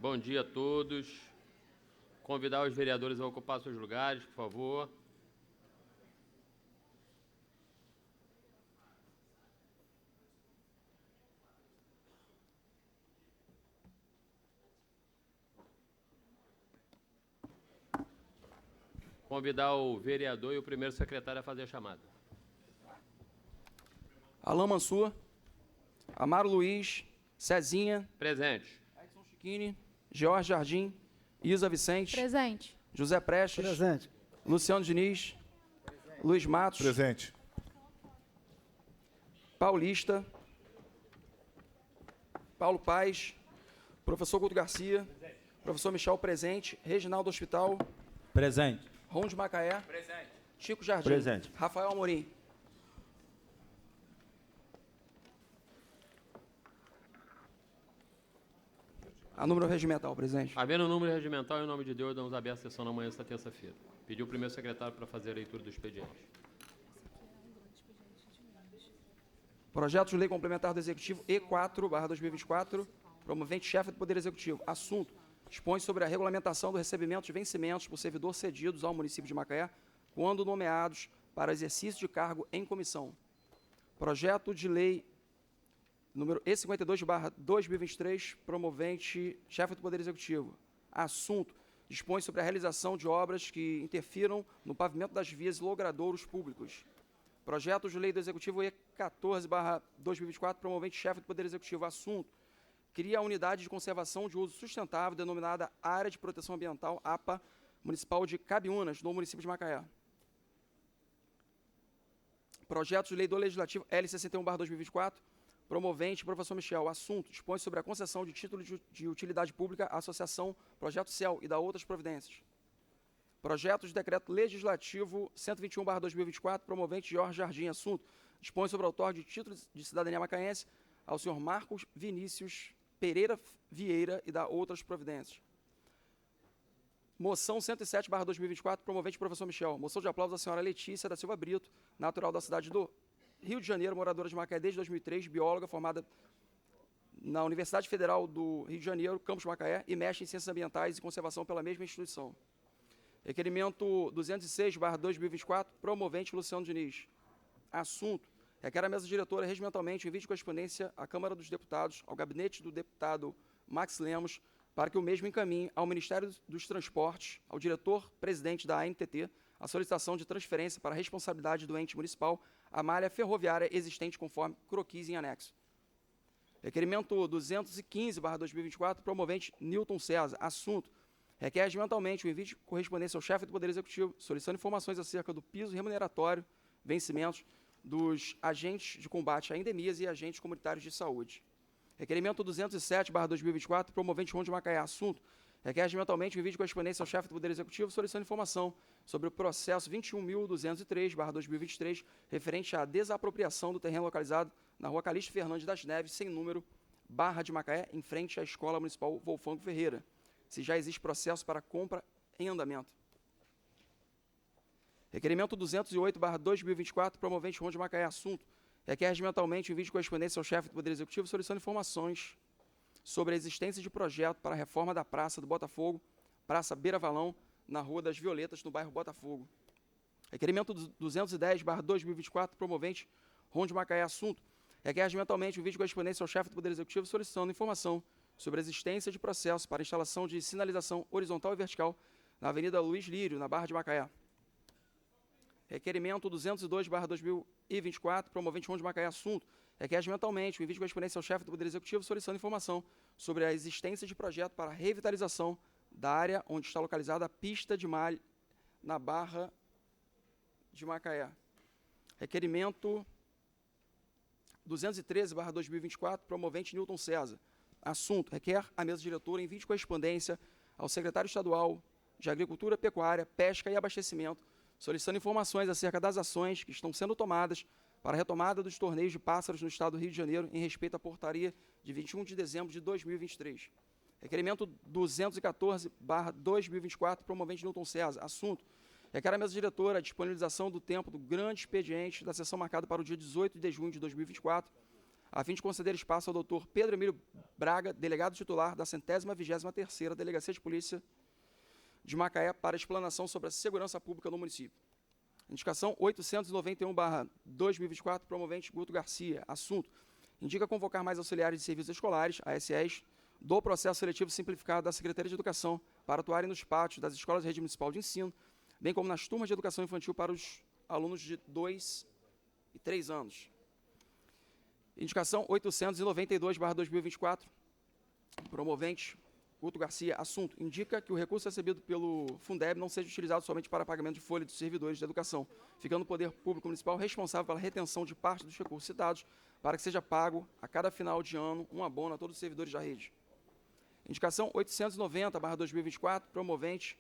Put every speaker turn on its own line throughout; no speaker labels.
Bom dia a todos. Convidar os vereadores a ocupar seus lugares, por favor. Convidar o vereador e o primeiro secretário a fazer a chamada.
Alain Mansur, Amaro Luiz, Cezinha,
Presente.
Edson Chiquini, George Jardim, Isa Vicente,
Presente.
José Prestes,
Presente.
Luciano Diniz, Luiz Matos,
Presente.
Paulista, Paulo Paes, professor Guto Garcia, professor Michel presente, Reginaldo Hospital,
Presente.
Ron de Macaé,
Presente.
Chico Jardim,
Presente.
Rafael Amorim. A número regimental, presente.
Havendo o número regimental, em nome de Deus, damos aberta a sessão na manhã desta terça-feira. Pediu o primeiro secretário para fazer a leitura do expediente.
Projeto de Lei Complementar do Executivo E4/2024, promovente-chefe do Poder Executivo. Assunto: dispõe sobre a regulamentação do recebimento de vencimentos por servidor cedidos ao município de Macaé, quando nomeados para exercício de cargo em comissão. Projeto de Lei número E52/2023, promovente-chefe do Poder Executivo. Assunto: dispõe sobre a realização de obras que interfiram no pavimento das vias e logradouros públicos. Projeto de Lei do Executivo E14/2024, promovente-chefe do Poder Executivo. Assunto: cria a Unidade de Conservação de Uso Sustentável, denominada Área de Proteção Ambiental, APA, Municipal de Cabiúnas, no município de Macaé. Projeto de Lei do Legislativo L61/2024, promovente, professor Michel. Assunto: dispõe sobre a concessão de título de utilidade pública à Associação Projeto Céu e da outras providências. Projeto de Decreto Legislativo 121/2024, promovente Jorge Jardim. Assunto: dispõe sobre o outorga de título de cidadania macaense ao senhor Marcos Vinícius Pereira Vieira e da outras providências. Moção 107/2024, promovente professor Michel. Moção de aplauso da senhora Letícia da Silva Brito, natural da cidade do Rio de Janeiro, moradora de Macaé desde 2003, bióloga formada na Universidade Federal do Rio de Janeiro, campus Macaé, e mestre em Ciências Ambientais e Conservação pela mesma instituição. Requerimento 206/2024, promovente Luciano Diniz. Assunto: requer a mesa diretora regimentalmente envie de correspondência à Câmara dos Deputados, ao gabinete do deputado Max Lemos, para que o mesmo encaminhe ao Ministério dos Transportes, ao diretor-presidente da ANTT, a solicitação de transferência para a responsabilidade do ente municipal à malha ferroviária existente conforme croquis em anexo. Requerimento 215/2024, promovente Newton César. Assunto: requer regimentalmente o envio de correspondência ao chefe do Poder Executivo, solicitando informações acerca do piso remuneratório, vencimentos dos agentes de combate a endemias e agentes comunitários de saúde. Requerimento 207/2024, promovente Ron de Macaé. Assunto: requer regimentalmente o envio de correspondência ao chefe do Poder Executivo, solicitando informação sobre o processo 21.203/2023, referente à desapropriação do terreno localizado na rua Calixto Fernandes das Neves, sem número, Barra de Macaé, em frente à Escola Municipal Wolfango Ferreira, se já existe processo para compra em andamento. Requerimento 208/2024, promovente Ron de Macaé. Assunto: requer regimentalmente o envio de correspondência ao chefe do Poder Executivo, solicitando informações sobre a existência de projeto para a reforma da Praça do Botafogo, Praça Beira Valão, na Rua das Violetas, no bairro Botafogo. Requerimento 210/2024, promovente Ron de Macaé. Assunto: requer regimentalmente o envio de correspondência ao chefe do Poder Executivo, solicitando informação sobre a existência de processo para instalação de sinalização horizontal e vertical na Avenida Luiz Lírio, na Barra de Macaé. Requerimento 202/2024, promovente Ron de Macaé. Assunto: requer regimentalmente o envio de correspondência ao chefe do Poder Executivo, solicitando informação sobre a existência de projeto para a revitalização da área onde está localizada a pista de malha na Barra de Macaé. Requerimento 213/2024, promovente Newton César. Assunto: requer a mesa diretora envio de correspondência ao secretário estadual de Agricultura, Pecuária, Pesca e Abastecimento, solicitando informações acerca das ações que estão sendo tomadas para a retomada dos torneios de pássaros no estado do Rio de Janeiro, em respeito à portaria de 21 de dezembro de 2023. Requerimento 214/2024, promovente Newton César. Assunto: requer a mesa diretora a disponibilização do tempo do grande expediente da sessão marcada para o dia 18 de junho de 2024, a fim de conceder espaço ao doutor Pedro Emílio Braga, delegado titular da 123ª Delegacia de Polícia de Macaé, para explanação sobre a segurança pública no município. Indicação 891/2024, promovente Guto Garcia. Assunto: indica convocar mais auxiliares de serviços escolares, ASEs, do processo seletivo simplificado da Secretaria de Educação para atuarem nos pátios das escolas de rede municipal de ensino, bem como nas turmas de educação infantil para os alunos de 2 e 3 anos. Indicação 892/2024, promovente Guto Garcia. Assunto: indica que o recurso recebido pelo Fundeb não seja utilizado somente para pagamento de folha dos servidores de educação, ficando o poder público municipal responsável pela retenção de parte dos recursos citados, para que seja pago a cada final de ano um abono a todos os servidores da rede. Indicação 890/2024, promovente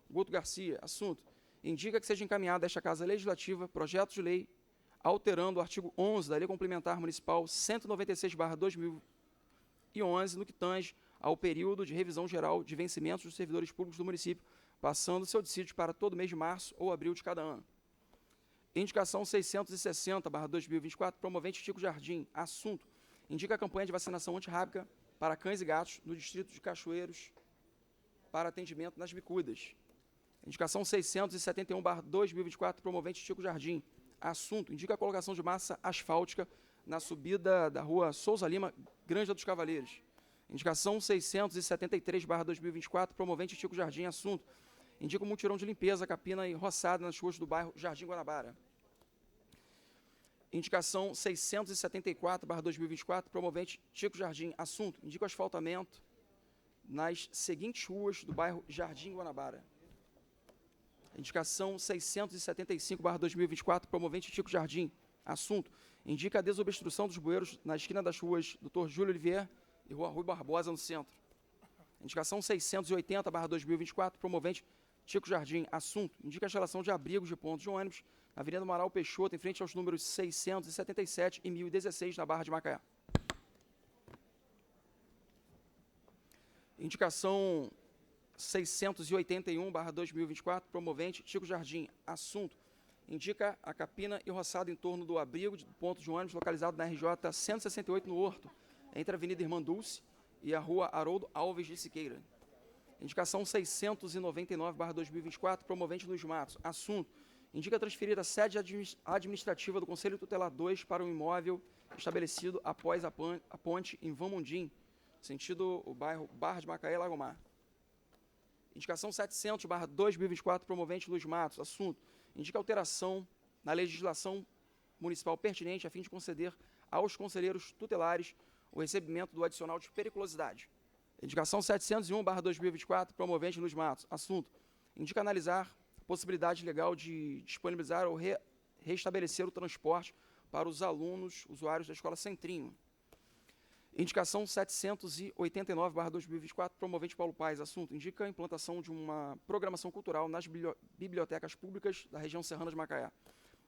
Guto Garcia. Assunto: indica que seja encaminhado a esta Casa Legislativa projeto de lei alterando o artigo 11 da Lei Complementar Municipal 196/2011, no que tange ao período de revisão geral de vencimentos dos servidores públicos do município, passando seu dissídio para todo mês de março ou abril de cada ano. Indicação 660/2024, promovente Chico Jardim. Assunto: indica a campanha de vacinação antirrábica para cães e gatos no distrito de Cachoeiros para atendimento nas bicudas. Indicação 671/2024, promovente Chico Jardim. Assunto: indica a colocação de massa asfáltica na subida da rua Souza Lima, Granja dos Cavaleiros. Indicação 673/2024, promovente Chico Jardim. Assunto: indica um mutirão de limpeza, capina e roçada nas ruas do bairro Jardim Guanabara. Indicação 674/2024, promovente Chico Jardim. Assunto: indica o asfaltamento nas seguintes ruas do bairro Jardim Guanabara. Indicação 675/2024, promovente Chico Jardim. Assunto: indica a desobstrução dos bueiros na esquina das ruas Dr. Júlio Olivier e Rua Rui Barbosa, no centro. Indicação 680/2024, promovente Chico Jardim. Assunto: indica a instalação de abrigos de pontos de ônibus na Avenida Amaral Peixoto, em frente aos números 677 e 1016, na Barra de Macaé. Indicação 681/2024, promovente Chico Jardim. Assunto: indica a capina e roçado em torno do abrigo de ponto de ônibus localizado na RJ 168, no Horto, entre a Avenida Irmã Dulce e a Rua Haroldo Alves de Siqueira. Indicação 699/2024, promovente Luiz Matos. Assunto: indica transferir a sede administrativa do Conselho Tutelar 2 para um imóvel estabelecido após a ponte em Vamundim, sentido o bairro Barra de Macaé, Lagomar. Indicação 700/2024, promovente Luiz Matos. Assunto: indica alteração na legislação municipal pertinente a fim de conceder aos conselheiros tutelares o recebimento do adicional de periculosidade. Indicação 701/2024, promovente Luiz Matos. Assunto: indica analisar a possibilidade legal de disponibilizar ou restabelecer o transporte para os alunos usuários da Escola Centrinho. Indicação 789/2024, promovente Paulo Paes. Assunto: indica a implantação de uma programação cultural nas bibliotecas públicas da região serrana de Macaé.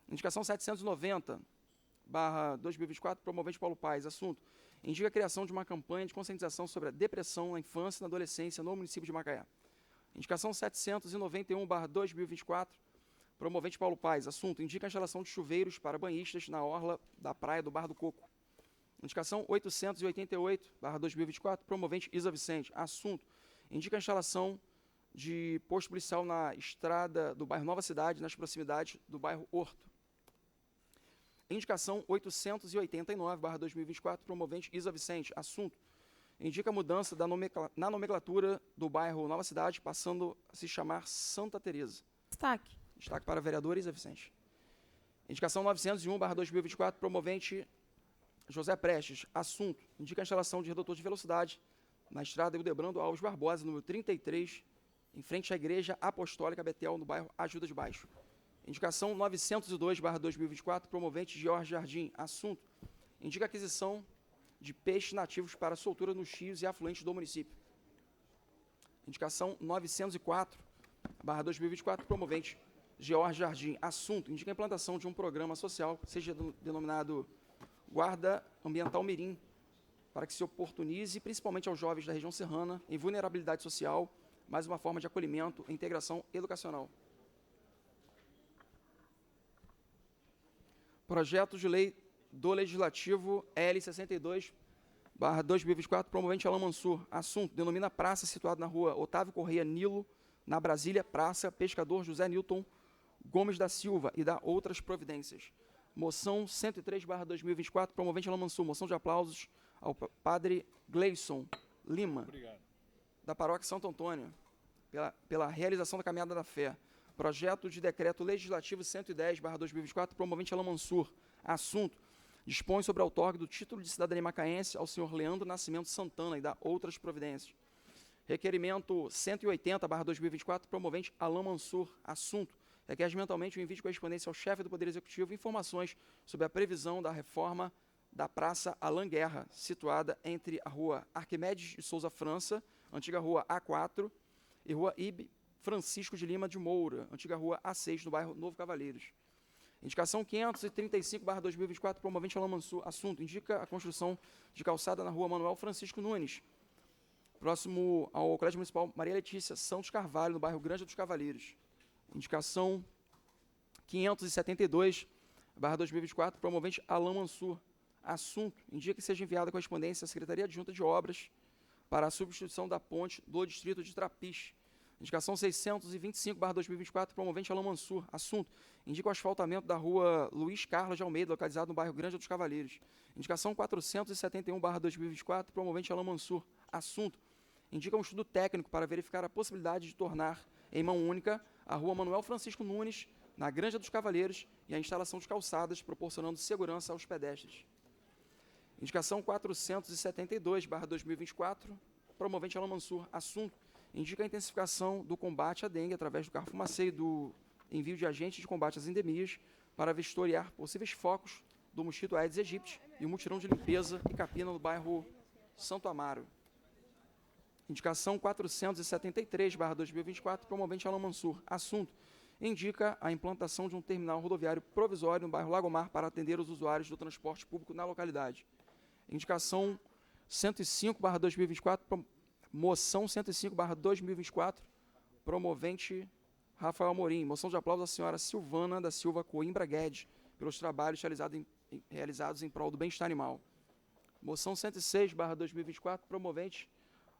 Indicação 790/2024, promovente Paulo Paes. Assunto: indica a criação de uma campanha de conscientização sobre a depressão na infância e na adolescência no município de Macaé. Indicação 791/2024, promovente Paulo Paes. Assunto: indica a instalação de chuveiros para banhistas na orla da praia do Bar do Coco. Indicação 888/2024, promovente Isa Vicente. Assunto: indica a instalação de posto policial na estrada do bairro Nova Cidade, nas proximidades do bairro Horto. Indicação 889/2024, promovente Isa Vicente. Assunto: indica a mudança na nomenclatura do bairro Nova Cidade, passando a se chamar Santa Teresa.
Destaque.
Destaque para a vereadora Isa Vicente. Indicação 901/2024, promovente José Prestes. Assunto: indica a instalação de redutor de velocidade na estrada Ildebrando Alves Barbosa, número 33, em frente à Igreja Apostólica Betel, no bairro Ajuda de Baixo. Indicação 902/2024, promovente Jorge Jardim. Assunto: indica a aquisição de peixes nativos para soltura nos rios e afluentes do município. Indicação 904/2024, promovente Jorge Jardim. Assunto: indica a implantação de um programa social, seja denominado Guarda Ambiental Mirim, para que se oportunize, principalmente aos jovens da região serrana, em vulnerabilidade social, mais uma forma de acolhimento e integração educacional. Projeto de lei do Legislativo L62/2024, promovente Alain Mansur. Assunto: denomina praça situada na rua Otávio Correia Nilo, na Brasília, Praça Pescador José Newton Gomes da Silva, e dá outras providências. Moção 103/2024, promovente Alain Mansur. Moção de aplausos ao padre Gleison Lima, da Paróquia Santo Antônio, pela realização da Caminhada da Fé. Projeto de Decreto Legislativo 110/2024, promovente Alain Mansur. Assunto: dispõe sobre a outorga do título de cidadania macaense ao senhor Leandro Nascimento Santana, e dá outras providências. Requerimento 180/2024, promovente Alain Mansur. Assunto: requer mentalmente o envio de correspondência ao chefe do Poder Executivo informações sobre a previsão da reforma da Praça Alain Guerra, situada entre a rua Arquimedes de Souza França, antiga rua A4, e rua Ibe Francisco de Lima de Moura, antiga rua A6, no bairro Novo Cavaleiros. Indicação 535/2024, promovente Alain Mansur. Assunto: indica a construção de calçada na rua Manuel Francisco Nunes, próximo ao Colégio Municipal Maria Letícia Santos Carvalho, no bairro Granja dos Cavaleiros. Indicação 572/2024, promovente Alain Mansur. Assunto: indica que seja enviada a correspondência à Secretaria Adjunta de Obras para a substituição da ponte do distrito de Trapiche. Indicação 625/2024, promovente Alain Mansur. Assunto: indica o asfaltamento da rua Luiz Carlos de Almeida, localizado no bairro Granja dos Cavaleiros. Indicação 471/2024, promovente Alain Mansur. Assunto: indica um estudo técnico para verificar a possibilidade de tornar em mão única a rua Manuel Francisco Nunes, na Granja dos Cavaleiros, e a instalação de calçadas, proporcionando segurança aos pedestres. Indicação 472/2024, promovente Alain Mansur. Assunto: indica a intensificação do combate à dengue através do carro fumacê e do envio de agentes de combate às endemias para vistoriar possíveis focos do mosquito Aedes aegypti e um mutirão de limpeza e capina no bairro Santo Amaro. Indicação 473/2024, promovente Alain Mansur. Assunto: indica a implantação de um terminal rodoviário provisório no bairro Lagomar para atender os usuários do transporte público na localidade. Indicação 105/2024, moção 105/2024, promovente Rafael Amorim. Moção de aplauso à senhora Silvana da Silva Coimbra Guedes, pelos trabalhos realizados em prol do bem-estar animal. Moção 106/2024, promovente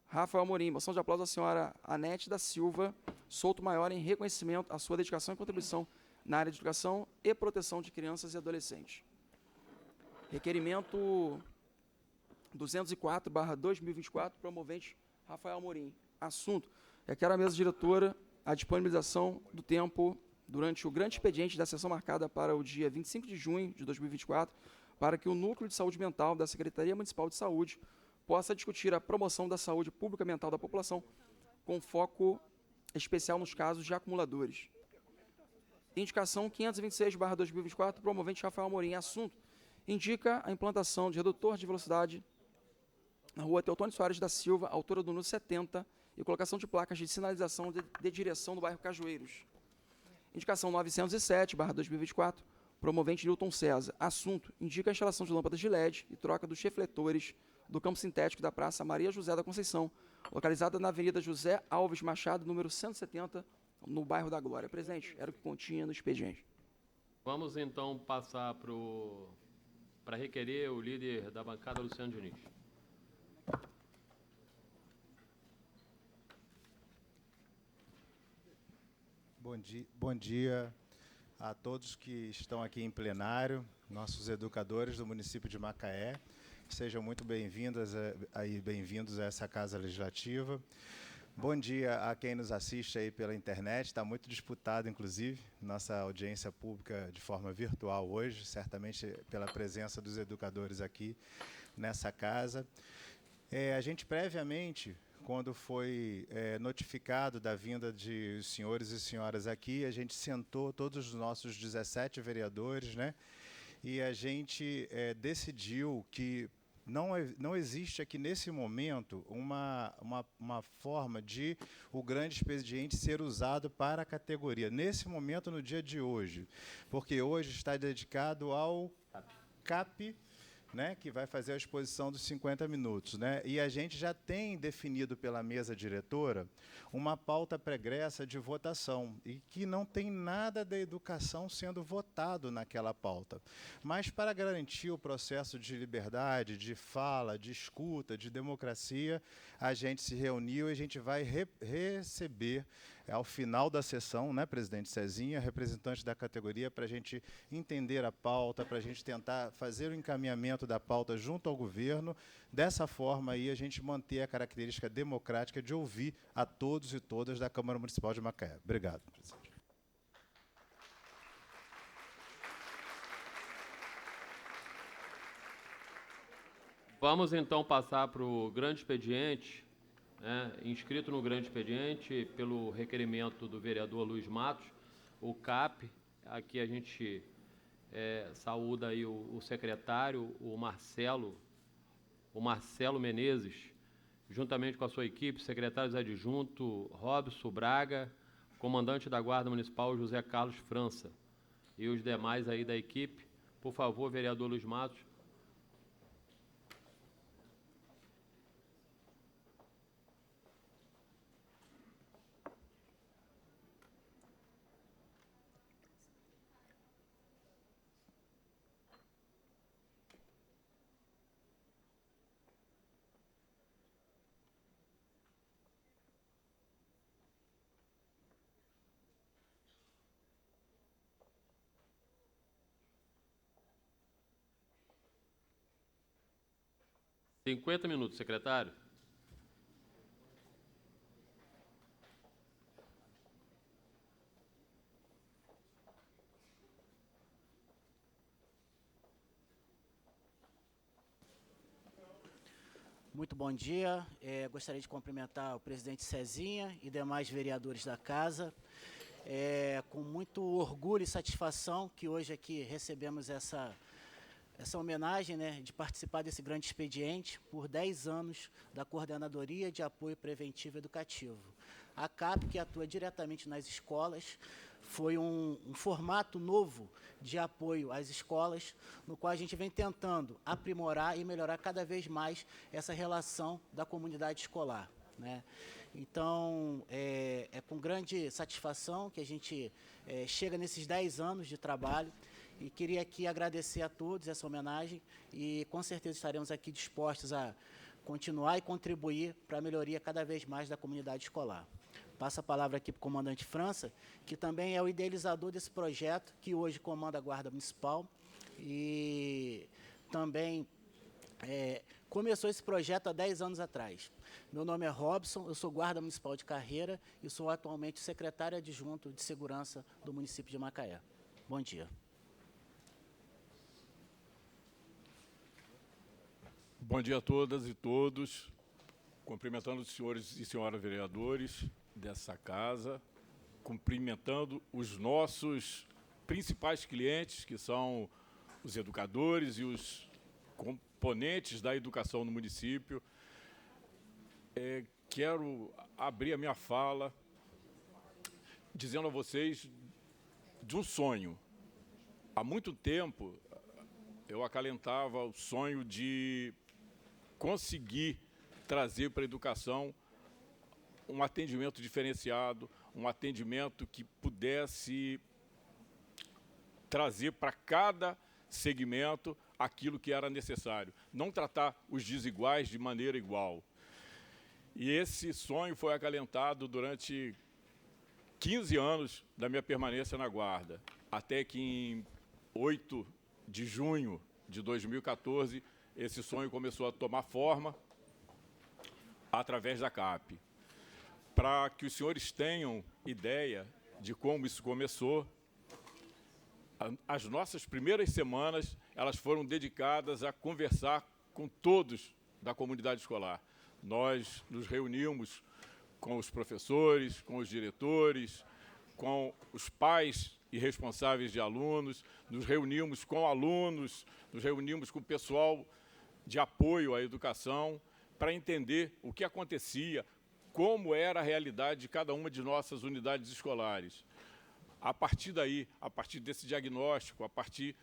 Rafael Amorim. Moção de aplauso à senhora Anete da Silva Souto Maior, em reconhecimento à sua dedicação e contribuição na área de educação e proteção de crianças e adolescentes. Requerimento 204/2024, promovente Rafael Amorim. Assunto: requer à mesa diretora a disponibilização do tempo durante o grande expediente da sessão marcada para o dia 25 de junho de 2024, para que o Núcleo de Saúde Mental da Secretaria Municipal de Saúde possa discutir a promoção da saúde pública mental da população, com foco especial nos casos de acumuladores. Indicação 526/2024, promovente Rafael Amorim. Assunto: indica a implantação de redutor de velocidade na rua Teotônio Soares da Silva, altura do número 70, e colocação de placas de sinalização de direção no bairro Cajueiros. Indicação 907/2024, promovente Newton César. Assunto: indica a instalação de lâmpadas de LED e troca dos refletores do campo sintético da Praça Maria José da Conceição, localizada na Avenida José Alves Machado, número 170, no bairro da Glória. Presidente, era o que continha no expediente.
Vamos então passar para requerer o líder da bancada, Luciano Diniz.
Bom dia a todos que estão aqui em plenário, nossos educadores do município de Macaé. Sejam muito bem-vindos a essa Casa Legislativa. Bom dia a quem nos assiste aí pela internet. Está muito disputado, inclusive, nossa audiência pública de forma virtual hoje, certamente pela presença dos educadores aqui nessa casa. A gente previamente, quando foi notificado da vinda de senhores e senhoras aqui, a gente sentou todos os nossos 17 vereadores, né? E a gente decidiu que não existe aqui nesse momento uma forma de o grande expediente ser usado para a categoria, nesse momento, no dia de hoje, porque hoje está dedicado ao CAP, né, que vai fazer a exposição dos 50 minutos. Né? E a gente já tem definido pela mesa diretora uma pauta pregressa de votação, e que não tem nada da educação sendo votado naquela pauta. Mas, para garantir o processo de liberdade, de fala, de escuta, de democracia, a gente se reuniu e a gente vai receber, ao final da sessão, né, presidente Cezinha, representante da categoria, para a gente entender a pauta, para a gente tentar fazer o encaminhamento da pauta junto ao governo. Dessa forma, aí, a gente manter a característica democrática de ouvir a todos e todas da Câmara Municipal de Macaé. Obrigado, presidente.
Vamos, então, passar para o grande expediente. Inscrito no grande expediente, pelo requerimento do vereador Luiz Matos, o CAP. Aqui a gente saúda aí o secretário, o Marcelo Menezes, juntamente com a sua equipe, secretários adjunto Robson Braga, comandante da Guarda Municipal José Carlos França, e os demais aí da equipe. Por favor, vereador Luiz Matos. $50 minutos, secretário.
Muito bom dia. Gostaria de cumprimentar o presidente Cezinha e demais vereadores da casa. Com muito orgulho e satisfação que hoje aqui recebemos essa homenagem, né, de participar desse grande expediente por 10 anos da Coordenadoria de Apoio Preventivo Educativo. A CAP, que atua diretamente nas escolas, foi um formato novo de apoio às escolas, no qual a gente vem tentando aprimorar e melhorar cada vez mais essa relação da comunidade escolar, né? Então, é com grande satisfação que a gente chega nesses 10 anos de trabalho, e queria aqui agradecer a todos essa homenagem, e com certeza estaremos aqui dispostos a continuar e contribuir para a melhoria cada vez mais da comunidade escolar. Passo a palavra aqui para o comandante França, que também é o idealizador desse projeto, que hoje comanda a Guarda Municipal, e também começou esse projeto há 10 anos atrás. Meu nome é Robson, eu sou guarda municipal de carreira e sou atualmente secretário adjunto de segurança do município de Macaé. Bom dia.
Bom dia a todas e todos. Cumprimentando os senhores e senhoras vereadores dessa casa, cumprimentando os nossos principais clientes, que são os educadores e os componentes da educação no município. Quero abrir a minha fala dizendo a vocês de um sonho. Há muito tempo eu acalentava o sonho de conseguir trazer para a educação um atendimento diferenciado, um atendimento que pudesse trazer para cada segmento aquilo que era necessário, não tratar os desiguais de maneira igual. E esse sonho foi acalentado durante 15 anos da minha permanência na Guarda, até que em 8 de junho de 2014, esse sonho começou a tomar forma através da CAP. Para que os senhores tenham ideia de como isso começou, as nossas primeiras semanas, elas foram dedicadas a conversar com todos da comunidade escolar. Nós nos reunimos com os professores, com os diretores, com os pais e responsáveis de alunos, nos reunimos com alunos, nos reunimos com o pessoal de apoio à educação, para entender o que acontecia, como era a realidade de cada uma de nossas unidades escolares. A partir daí, a partir desse diagnóstico, a partir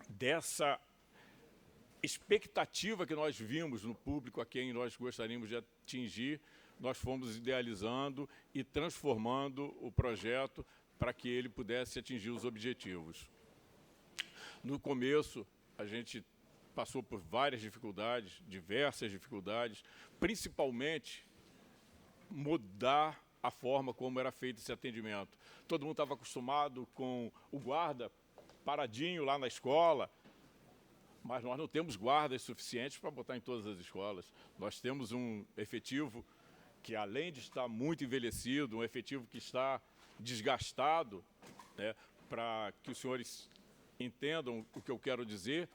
dessa expectativa que nós vimos no público a quem nós gostaríamos de atingir, nós fomos idealizando e transformando o projeto para que ele pudesse atingir os objetivos. No começo, a gente passou por várias dificuldades, diversas dificuldades, principalmente mudar a forma como era feito esse atendimento. Todo mundo estava acostumado com o guarda paradinho lá na escola, mas nós não temos guardas suficientes para botar em todas as escolas. Nós temos um efetivo que, além de estar muito envelhecido, um efetivo que está desgastado, né, para que os senhores entendam o que eu quero dizer,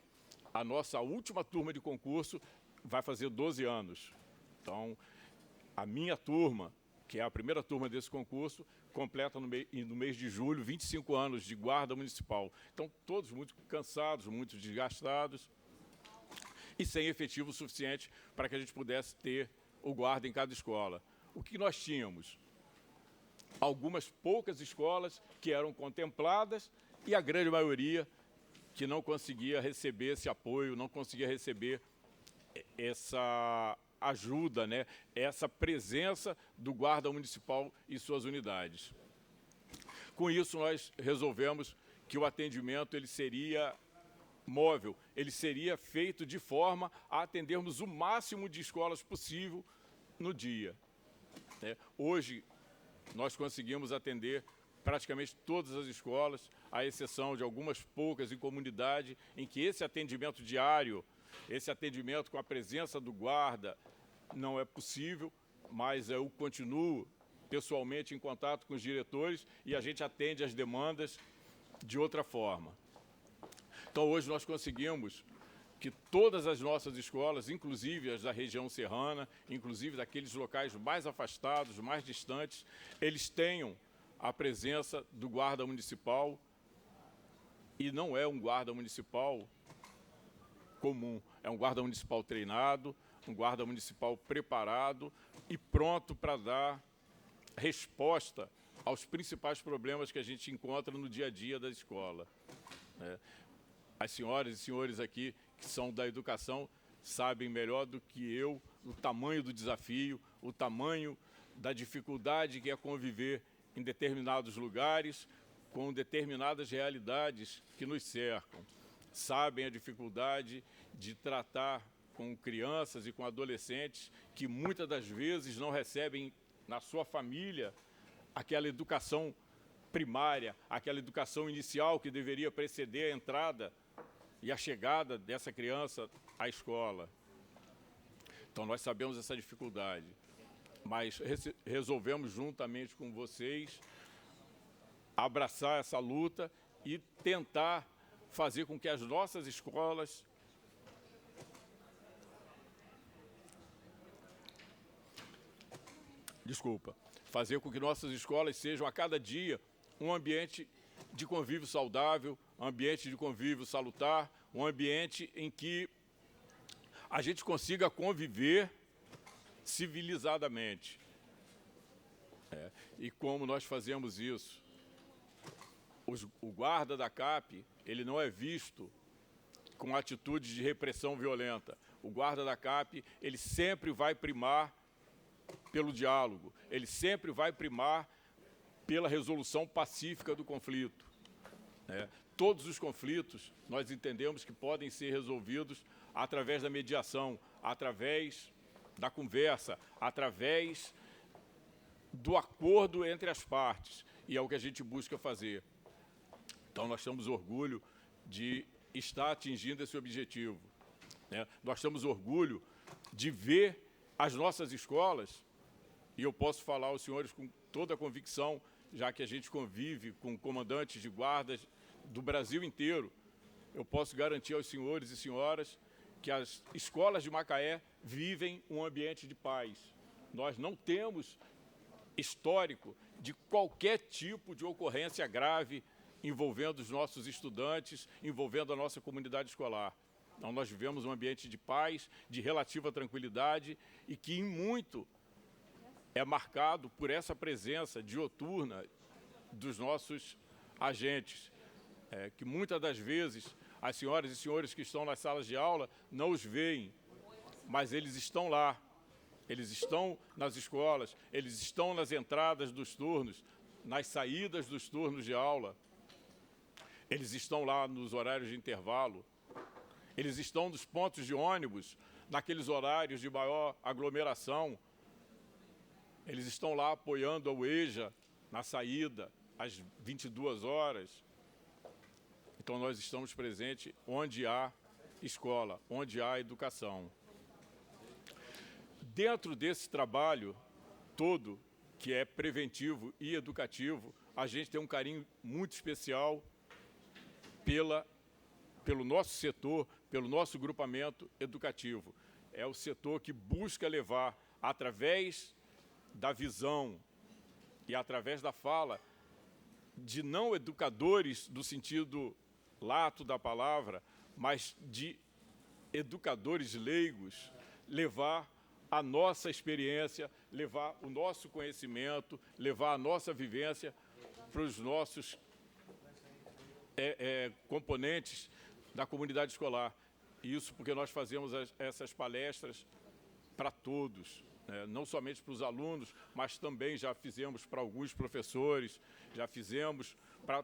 a nossa última turma de concurso vai fazer 12 anos. Então, a minha turma, que é a primeira turma desse concurso, completa no mês de julho 25 anos de guarda municipal. Então, todos muito cansados, muito desgastados e sem efetivo suficiente para que a gente pudesse ter o guarda em cada escola. O que nós tínhamos? Algumas poucas escolas que eram contempladas e a grande maioria que não conseguia receber esse apoio, não conseguia receber essa ajuda, né? Essa presença do guarda municipal e suas unidades. Com isso, nós resolvemos que o atendimento ele seria móvel, ele seria feito de forma a atendermos o máximo de escolas possível no dia. Hoje, nós conseguimos atender praticamente todas as escolas, à exceção de algumas poucas em comunidade, em que esse atendimento diário, esse atendimento com a presença do guarda, não é possível, mas eu continuo pessoalmente em contato com os diretores e a gente atende as demandas de outra forma. Então, hoje nós conseguimos que todas as nossas escolas, inclusive as da região serrana, inclusive daqueles locais mais afastados, mais distantes, eles tenham a presença do guarda municipal, e não é um guarda municipal comum, é um guarda municipal treinado, um guarda municipal preparado e pronto para dar resposta aos principais problemas que a gente encontra no dia a dia da escola. As senhoras e senhores aqui que são da educação sabem melhor do que eu o tamanho do desafio, o tamanho da dificuldade que é conviver em determinados lugares, com determinadas realidades que nos cercam. Sabem a dificuldade de tratar com crianças e com adolescentes que muitas das vezes não recebem na sua família aquela educação primária, aquela educação inicial que deveria preceder a entrada e a chegada dessa criança à escola. Então, nós sabemos essa dificuldade, mas resolvemos juntamente com vocês abraçar essa luta e tentar fazer com que as nossas escolas fazer com que nossas escolas sejam a cada dia um ambiente de convívio saudável, um ambiente de convívio salutar, um ambiente em que a gente consiga conviver civilizadamente. E como nós fazemos isso? O guarda da CAP, ele não é visto com atitude de repressão violenta. O guarda da CAP, ele sempre vai primar pelo diálogo, ele sempre vai primar pela resolução pacífica do conflito. Todos os conflitos, nós entendemos que podem ser resolvidos através da mediação, através da conversa, através do acordo entre as partes, e é o que a gente busca fazer. Então, nós temos orgulho de estar atingindo esse objetivo. Nós temos orgulho de ver as nossas escolas, e eu posso falar aos senhores com toda a convicção, já que a gente convive com comandantes de guardas do Brasil inteiro, eu posso garantir aos senhores e senhoras que as escolas de Macaé vivem um ambiente de paz. Nós não temos histórico de qualquer tipo de ocorrência grave envolvendo os nossos estudantes, envolvendo a nossa comunidade escolar. Então, nós vivemos um ambiente de paz, de relativa tranquilidade e que, em muito, é marcado por essa presença dioturna dos nossos agentes, que muitas das vezes As senhoras e senhores que estão nas salas de aula não os veem, mas eles estão lá. Eles estão nas escolas, eles estão nas entradas dos turnos, nas saídas dos turnos de aula. Eles estão lá nos horários de intervalo. Eles estão nos pontos de ônibus, naqueles horários de maior aglomeração. Eles estão lá apoiando a UEJA na saída, às 22 horas. Então, nós estamos presentes onde há escola, onde há educação. Dentro desse trabalho todo, que é preventivo e educativo, a gente tem um carinho muito especial pelo nosso setor, pelo nosso grupamento educativo. É o setor que busca levar, através da visão e através da fala, de não educadores do sentido lato da palavra, mas de educadores leigos, levar a nossa experiência, levar o nosso conhecimento, levar a nossa vivência para os nossos componentes da comunidade escolar. Isso porque nós fazemos essas palestras para todos, né? Não somente para os alunos, mas também já fizemos para alguns professores, já fizemos para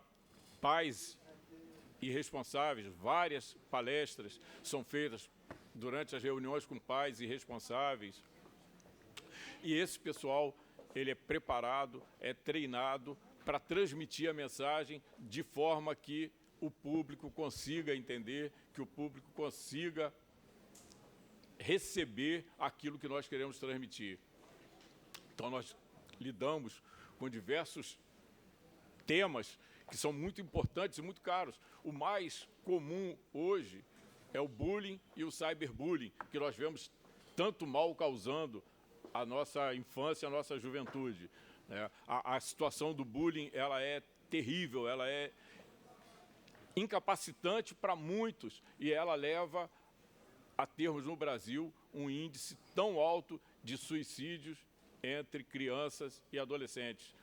pais e responsáveis. Várias palestras são feitas durante as reuniões com pais e responsáveis. E esse pessoal, ele é preparado, é treinado para transmitir a mensagem de forma que o público consiga entender, que o público consiga receber aquilo que nós queremos transmitir. Então, nós lidamos com diversos temas que são muito importantes e muito caros. O mais comum hoje é o bullying e o cyberbullying, que nós vemos tanto mal causando a nossa infância, a nossa juventude. A situação do bullying, ela é terrível, ela é incapacitante para muitos e ela leva a termos no Brasil um índice tão alto de suicídios entre crianças e adolescentes.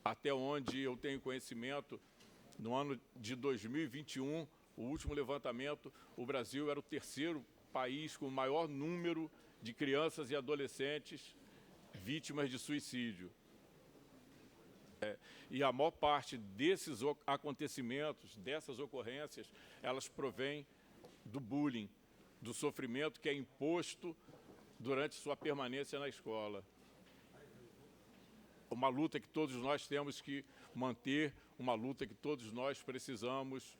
Até onde eu tenho conhecimento, no ano de 2021, o último levantamento, o Brasil era o terceiro país com o maior número de crianças e adolescentes vítimas de suicídio. E a maior parte desses acontecimentos, dessas ocorrências, elas provêm do bullying, do sofrimento que é imposto durante sua permanência na escola. Uma luta que todos nós temos que manter, uma luta que todos nós precisamos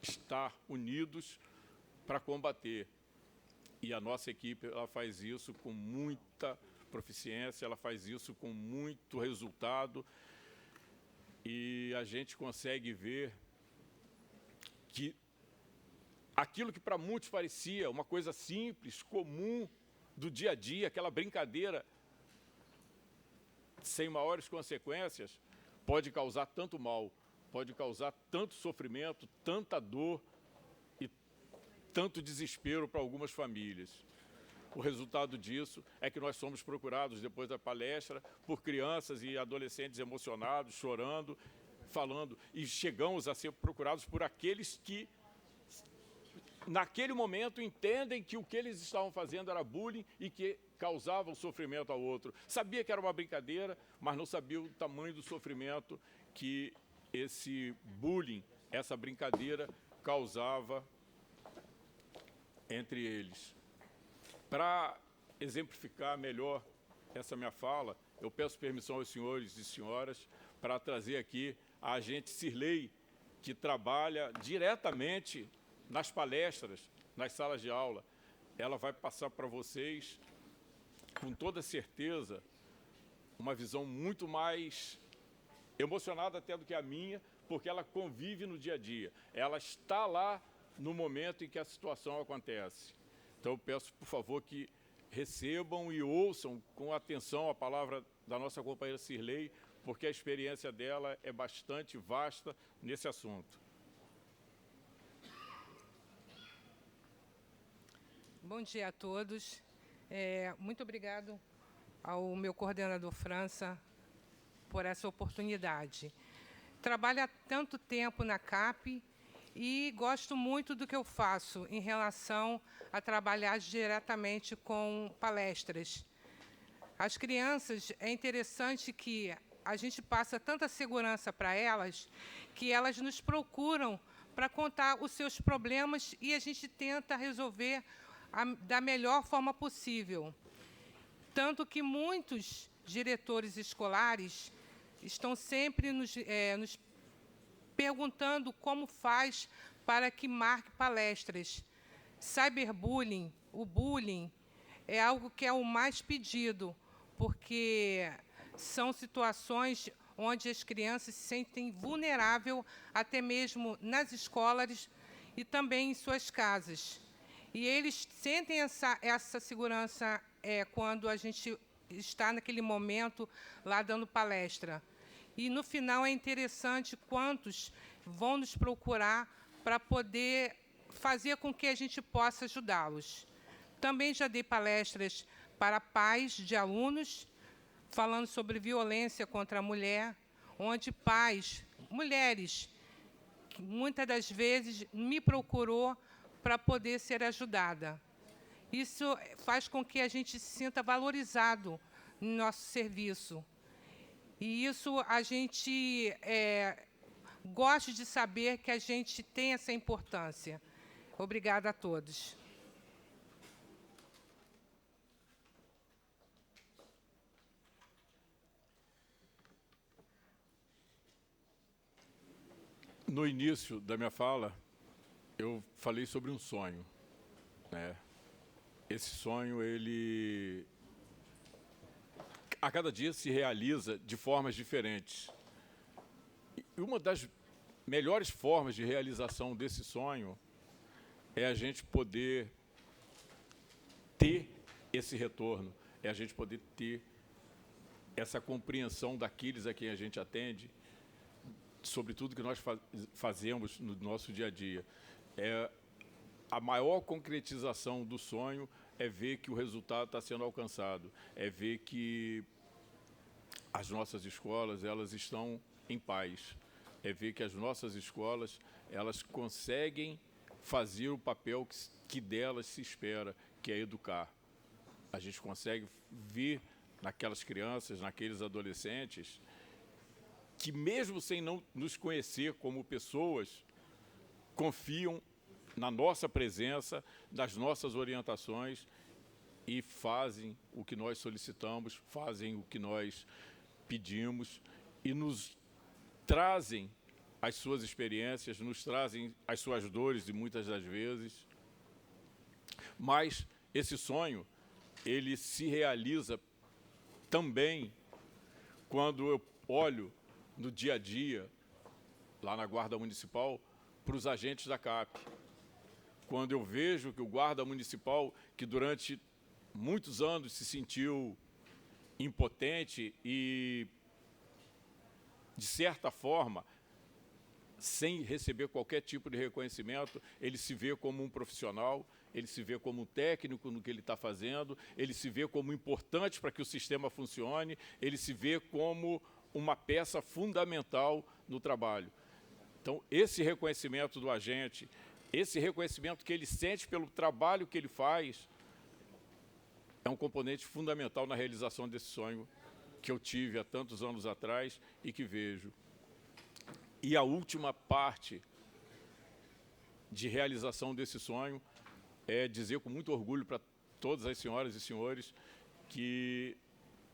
estar unidos para combater. E a nossa equipe, ela faz isso com muita proficiência, ela faz isso com muito resultado. E a gente consegue ver que aquilo que para muitos parecia uma coisa simples, comum, do dia a dia, aquela brincadeira sem maiores consequências, pode causar tanto mal, pode causar tanto sofrimento, tanta dor e tanto desespero para algumas famílias. O resultado disso é que nós somos procurados, depois da palestra, por crianças e adolescentes emocionados, chorando, falando, e chegamos a ser procurados por aqueles que, naquele momento, entendem que o que eles estavam fazendo era bullying e que causavam sofrimento ao outro. Sabia que era uma brincadeira, mas não sabia o tamanho do sofrimento que esse bullying, essa brincadeira, causava entre eles. Para exemplificar melhor essa minha fala, eu peço permissão aos senhores e senhoras para trazer aqui a agente Cirlei, que trabalha diretamente nas palestras, nas salas de aula. Ela vai passar para vocês, com toda certeza, uma visão muito mais emocionada até do que a minha, porque ela convive no dia a dia. Ela está lá no momento em que a situação acontece. Então, eu peço, por favor, que recebam e ouçam com atenção a palavra da nossa companheira Cirlei, porque a experiência dela é bastante vasta nesse assunto.
Bom dia a todos. Muito obrigado ao meu coordenador França por essa oportunidade. Trabalho há tanto tempo na CAP e gosto muito do que eu faço em relação a trabalhar diretamente com palestras. As crianças, é interessante que a gente passa tanta segurança para elas, que elas nos procuram para contar os seus problemas e a gente tenta resolver da melhor forma possível. Tanto que muitos diretores escolares estão sempre nos perguntando como faz para que marque palestras. Cyberbullying, o bullying, é algo que é o mais pedido, porque são situações onde as crianças se sentem vulneráveis, até mesmo nas escolas e também em suas casas. E eles sentem essa segurança quando a gente está naquele momento lá dando palestra. E, no final, é interessante quantos vão nos procurar para poder fazer com que a gente possa ajudá-los. Também já dei palestras para pais de alunos, falando sobre violência contra a mulher, onde pais, mulheres, que muitas das vezes me procurou para poder ser ajudada. Isso faz com que a gente se sinta valorizado no nosso serviço. E isso a gente gosta de saber que a gente tem essa importância. Obrigada a todos.
No início da minha fala, eu falei sobre um sonho, né? Esse sonho, ele a cada dia se realiza de formas diferentes. E uma das melhores formas de realização desse sonho é a gente poder ter esse retorno, é a gente poder ter essa compreensão daqueles a quem a gente atende, sobre tudo que nós fazemos no nosso dia a dia. A maior concretização do sonho é ver que o resultado está sendo alcançado, é ver que as nossas escolas, elas estão em paz, é ver que as nossas escolas, elas conseguem fazer o papel que delas se espera, que é educar. A gente consegue ver naquelas crianças, naqueles adolescentes, que mesmo sem não nos conhecer como pessoas, confiam na nossa presença, nas nossas orientações e fazem o que nós solicitamos, fazem o que nós pedimos e nos trazem as suas experiências, nos trazem as suas dores e muitas das vezes. Mas esse sonho, ele se realiza também quando eu olho no dia a dia, lá na Guarda Municipal, para os agentes da CAP. Quando eu vejo que o guarda municipal, que durante muitos anos se sentiu impotente e, de certa forma, sem receber qualquer tipo de reconhecimento, ele se vê como um profissional, ele se vê como um técnico no que ele está fazendo, ele se vê como importante para que o sistema funcione, ele se vê como uma peça fundamental no trabalho. Então, esse reconhecimento do agente, esse reconhecimento que ele sente pelo trabalho que ele faz, é um componente fundamental na realização desse sonho que eu tive há tantos anos atrás e que vejo. E a última parte de realização desse sonho é dizer com muito orgulho para todas as senhoras e senhores que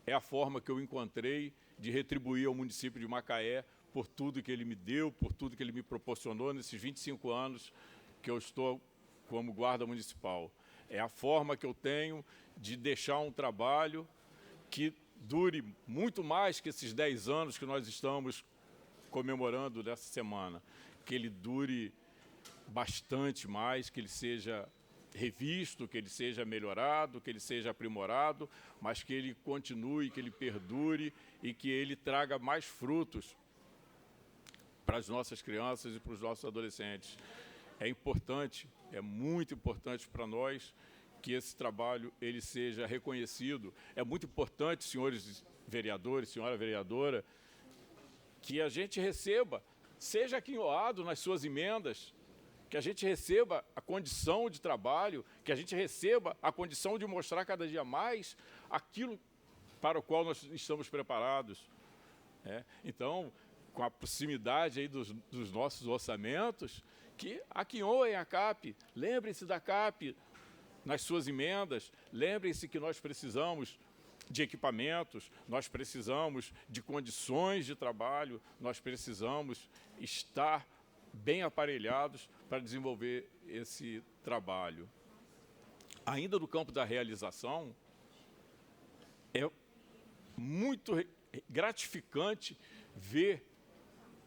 é a forma que eu encontrei de retribuir ao município de Macaé por tudo que ele me deu, por tudo que ele me proporcionou nesses 25 anos que eu estou como guarda municipal. É a forma que eu tenho de deixar um trabalho que dure muito mais que esses 10 anos que nós estamos comemorando nessa semana. Que ele dure bastante mais, que ele seja revisto, que ele seja melhorado, que ele seja aprimorado, mas que ele continue, que ele perdure e que ele traga mais frutos para as nossas crianças e para os nossos adolescentes. É importante, é muito importante para nós que esse trabalho ele seja reconhecido. É muito importante, senhores vereadores, senhora vereadora, que a gente receba, seja aquinhoado nas suas emendas, que a gente receba a condição de trabalho, que a gente receba a condição de mostrar cada dia mais aquilo para o qual nós estamos preparados. Então, com a proximidade aí dos nossos orçamentos, que aqui honrem a CAP, lembrem-se da CAP nas suas emendas, lembrem-se que nós precisamos de equipamentos, nós precisamos de condições de trabalho, nós precisamos estar bem aparelhados para desenvolver esse trabalho. Ainda no campo da realização, é muito gratificante ver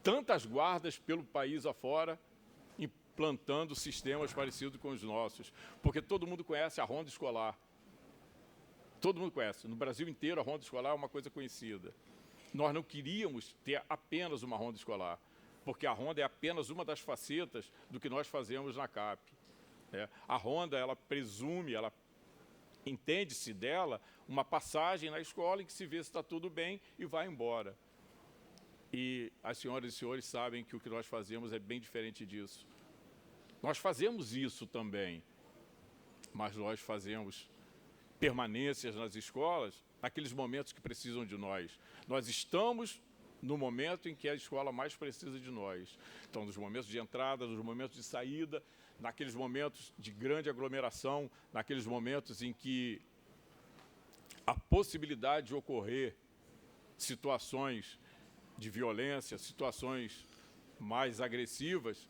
tantas guardas pelo país afora implantando sistemas parecidos com os nossos, porque todo mundo conhece a ronda escolar. Todo mundo conhece. No Brasil inteiro, a ronda escolar é uma coisa conhecida. Nós não queríamos ter apenas uma ronda escolar, porque a ronda é apenas uma das facetas do que nós fazemos na CAP. A ronda, ela presume, ela entende-se dela uma passagem na escola em que se vê se está tudo bem e vai embora. E as senhoras e senhores sabem que o que nós fazemos é bem diferente disso. Nós fazemos isso também, mas nós fazemos permanências nas escolas naqueles momentos que precisam de nós. Nós estamos no momento em que a escola mais precisa de nós. Então, nos momentos de entrada, nos momentos de saída, naqueles momentos de grande aglomeração, naqueles momentos em que a possibilidade de ocorrer situações de violência, situações mais agressivas,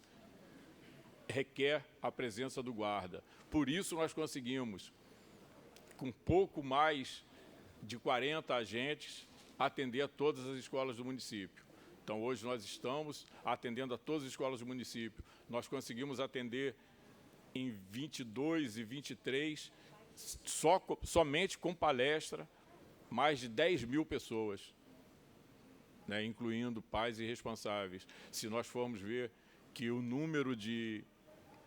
requer a presença do guarda. Por isso nós conseguimos, com pouco mais de 40 agentes, atender a todas as escolas do município. Então, hoje nós estamos atendendo a todas as escolas do município. Nós conseguimos atender em 22 e 23, somente com palestra, mais de 10 mil pessoas, incluindo pais e responsáveis. Se nós formos ver que o número de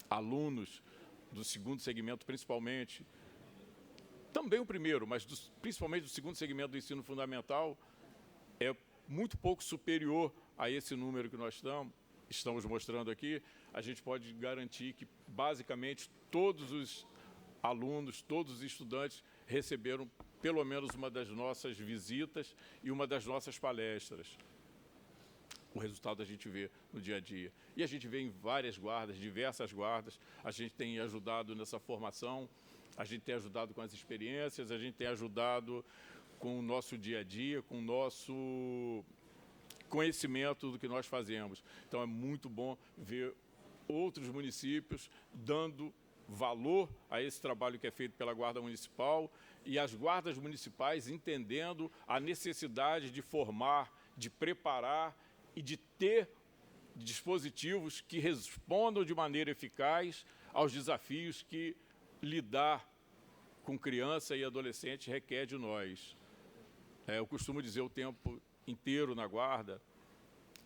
alunos do segundo segmento, principalmente, também o primeiro, mas principalmente do segundo segmento do ensino fundamental, é muito pouco superior a esse número que nós estamos mostrando aqui, a gente pode garantir que, basicamente, todos os alunos, todos os estudantes receberam pelo menos uma das nossas visitas e uma das nossas palestras. O resultado a gente vê no dia a dia. E a gente vê em várias guardas, diversas guardas, a gente tem ajudado nessa formação, a gente tem ajudado com as experiências, a gente tem ajudado com o nosso dia a dia, com o nosso conhecimento do que nós fazemos. Então, é muito bom ver outros municípios dando valor a esse trabalho que é feito pela Guarda Municipal e as guardas municipais entendendo a necessidade de formar, de preparar e de ter dispositivos que respondam de maneira eficaz aos desafios que lidar com criança e adolescente requer de nós. Eu costumo dizer o tempo inteiro na guarda,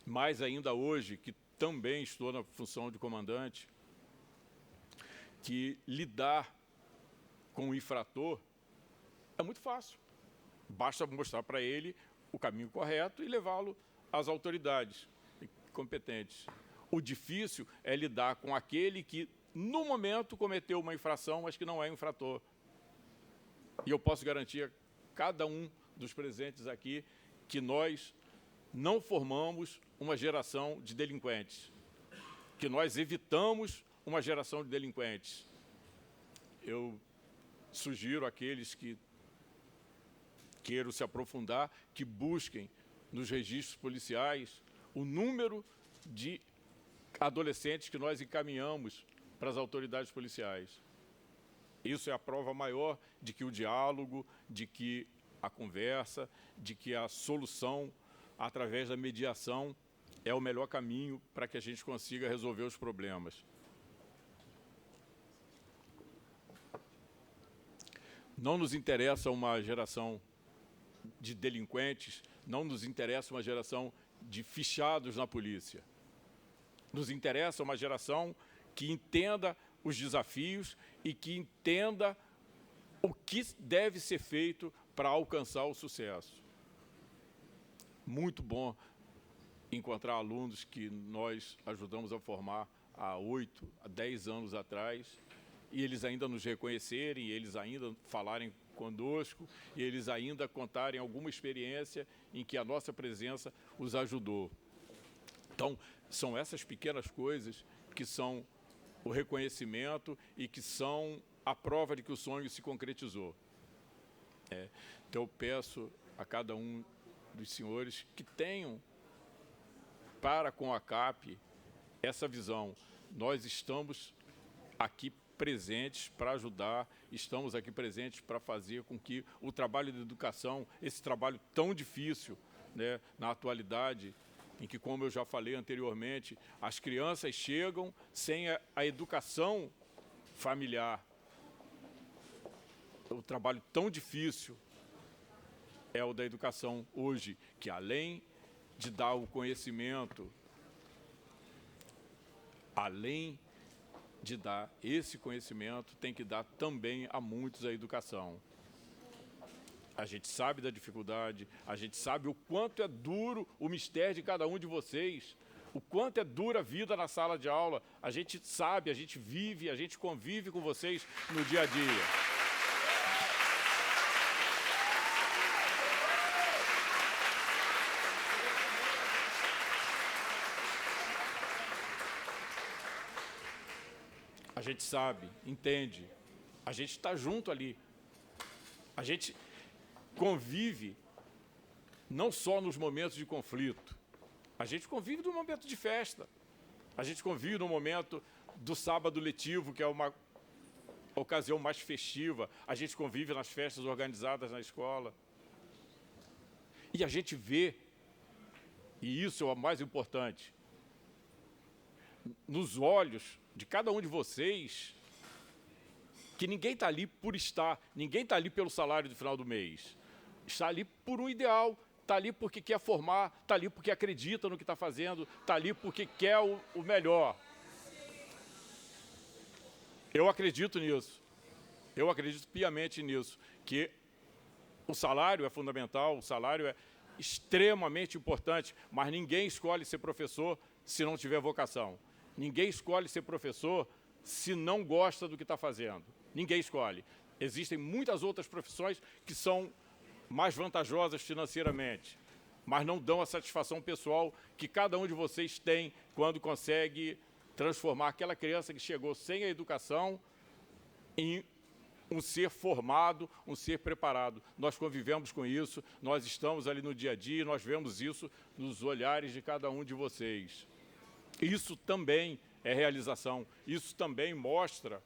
mais ainda hoje, que também estou na função de comandante, que lidar com o infrator é muito fácil. Basta mostrar para ele o caminho correto e levá-lo às autoridades competentes. O difícil é lidar com aquele que, no momento, cometeu uma infração, mas que não é infrator. E eu posso garantir a cada um dos presentes aqui que nós não formamos uma geração de delinquentes, que nós evitamos uma geração de delinquentes. Eu sugiro àqueles que queiram se aprofundar, que busquem nos registros policiais o número de adolescentes que nós encaminhamos para as autoridades policiais. Isso é a prova maior de que o diálogo, de que a conversa, de que a solução através da mediação é o melhor caminho para que a gente consiga resolver os problemas. Não nos interessa uma geração de delinquentes, não nos interessa uma geração de fichados na polícia. Nos interessa uma geração que entenda os desafios e que entenda o que deve ser feito para alcançar o sucesso. Muito bom encontrar alunos que nós ajudamos a formar há 8, há 10 anos atrás, e eles ainda nos reconhecerem, e eles ainda falarem conosco, e eles ainda contarem alguma experiência em que a nossa presença os ajudou. Então, são essas pequenas coisas que são o reconhecimento e que são a prova de que o sonho se concretizou. Então, eu peço a cada um dos senhores que tenham para com a CAP essa visão. Nós estamos aqui presentes para ajudar, estamos aqui presentes para fazer com que o trabalho de educação, esse trabalho tão difícil, né, na atualidade, em que, como eu já falei anteriormente, as crianças chegam sem a educação familiar. O trabalho tão difícil é o da educação hoje, que além de dar o conhecimento, além de dar esse conhecimento, tem que dar também a muitos a educação. A gente sabe da dificuldade, a gente sabe o quanto é duro o mistério de cada um de vocês, o quanto é dura a vida na sala de aula. A gente sabe, a gente vive, a gente convive com vocês no dia a dia. A gente sabe, entende, a gente está junto ali. A gente convive não só nos momentos de conflito, a gente convive no momento de festa, a gente convive no momento do sábado letivo, que é uma ocasião mais festiva, a gente convive nas festas organizadas na escola. E a gente vê, e isso é o mais importante, nos olhos de cada um de vocês, que ninguém está ali por estar, ninguém está ali pelo salário do final do mês. Está ali por um ideal, está ali porque quer formar, está ali porque acredita no que está fazendo, está ali porque quer o melhor. Eu acredito nisso, eu acredito piamente nisso, que o salário é fundamental, o salário é extremamente importante, mas ninguém escolhe ser professor se não tiver vocação. Ninguém escolhe ser professor se não gosta do que está fazendo. Ninguém escolhe. Existem muitas outras profissões que são mais vantajosas financeiramente, mas não dão a satisfação pessoal que cada um de vocês tem quando consegue transformar aquela criança que chegou sem a educação em um ser formado, um ser preparado. Nós convivemos com isso, nós estamos ali no dia a dia, nós vemos isso nos olhares de cada um de vocês. Isso também é realização, isso também mostra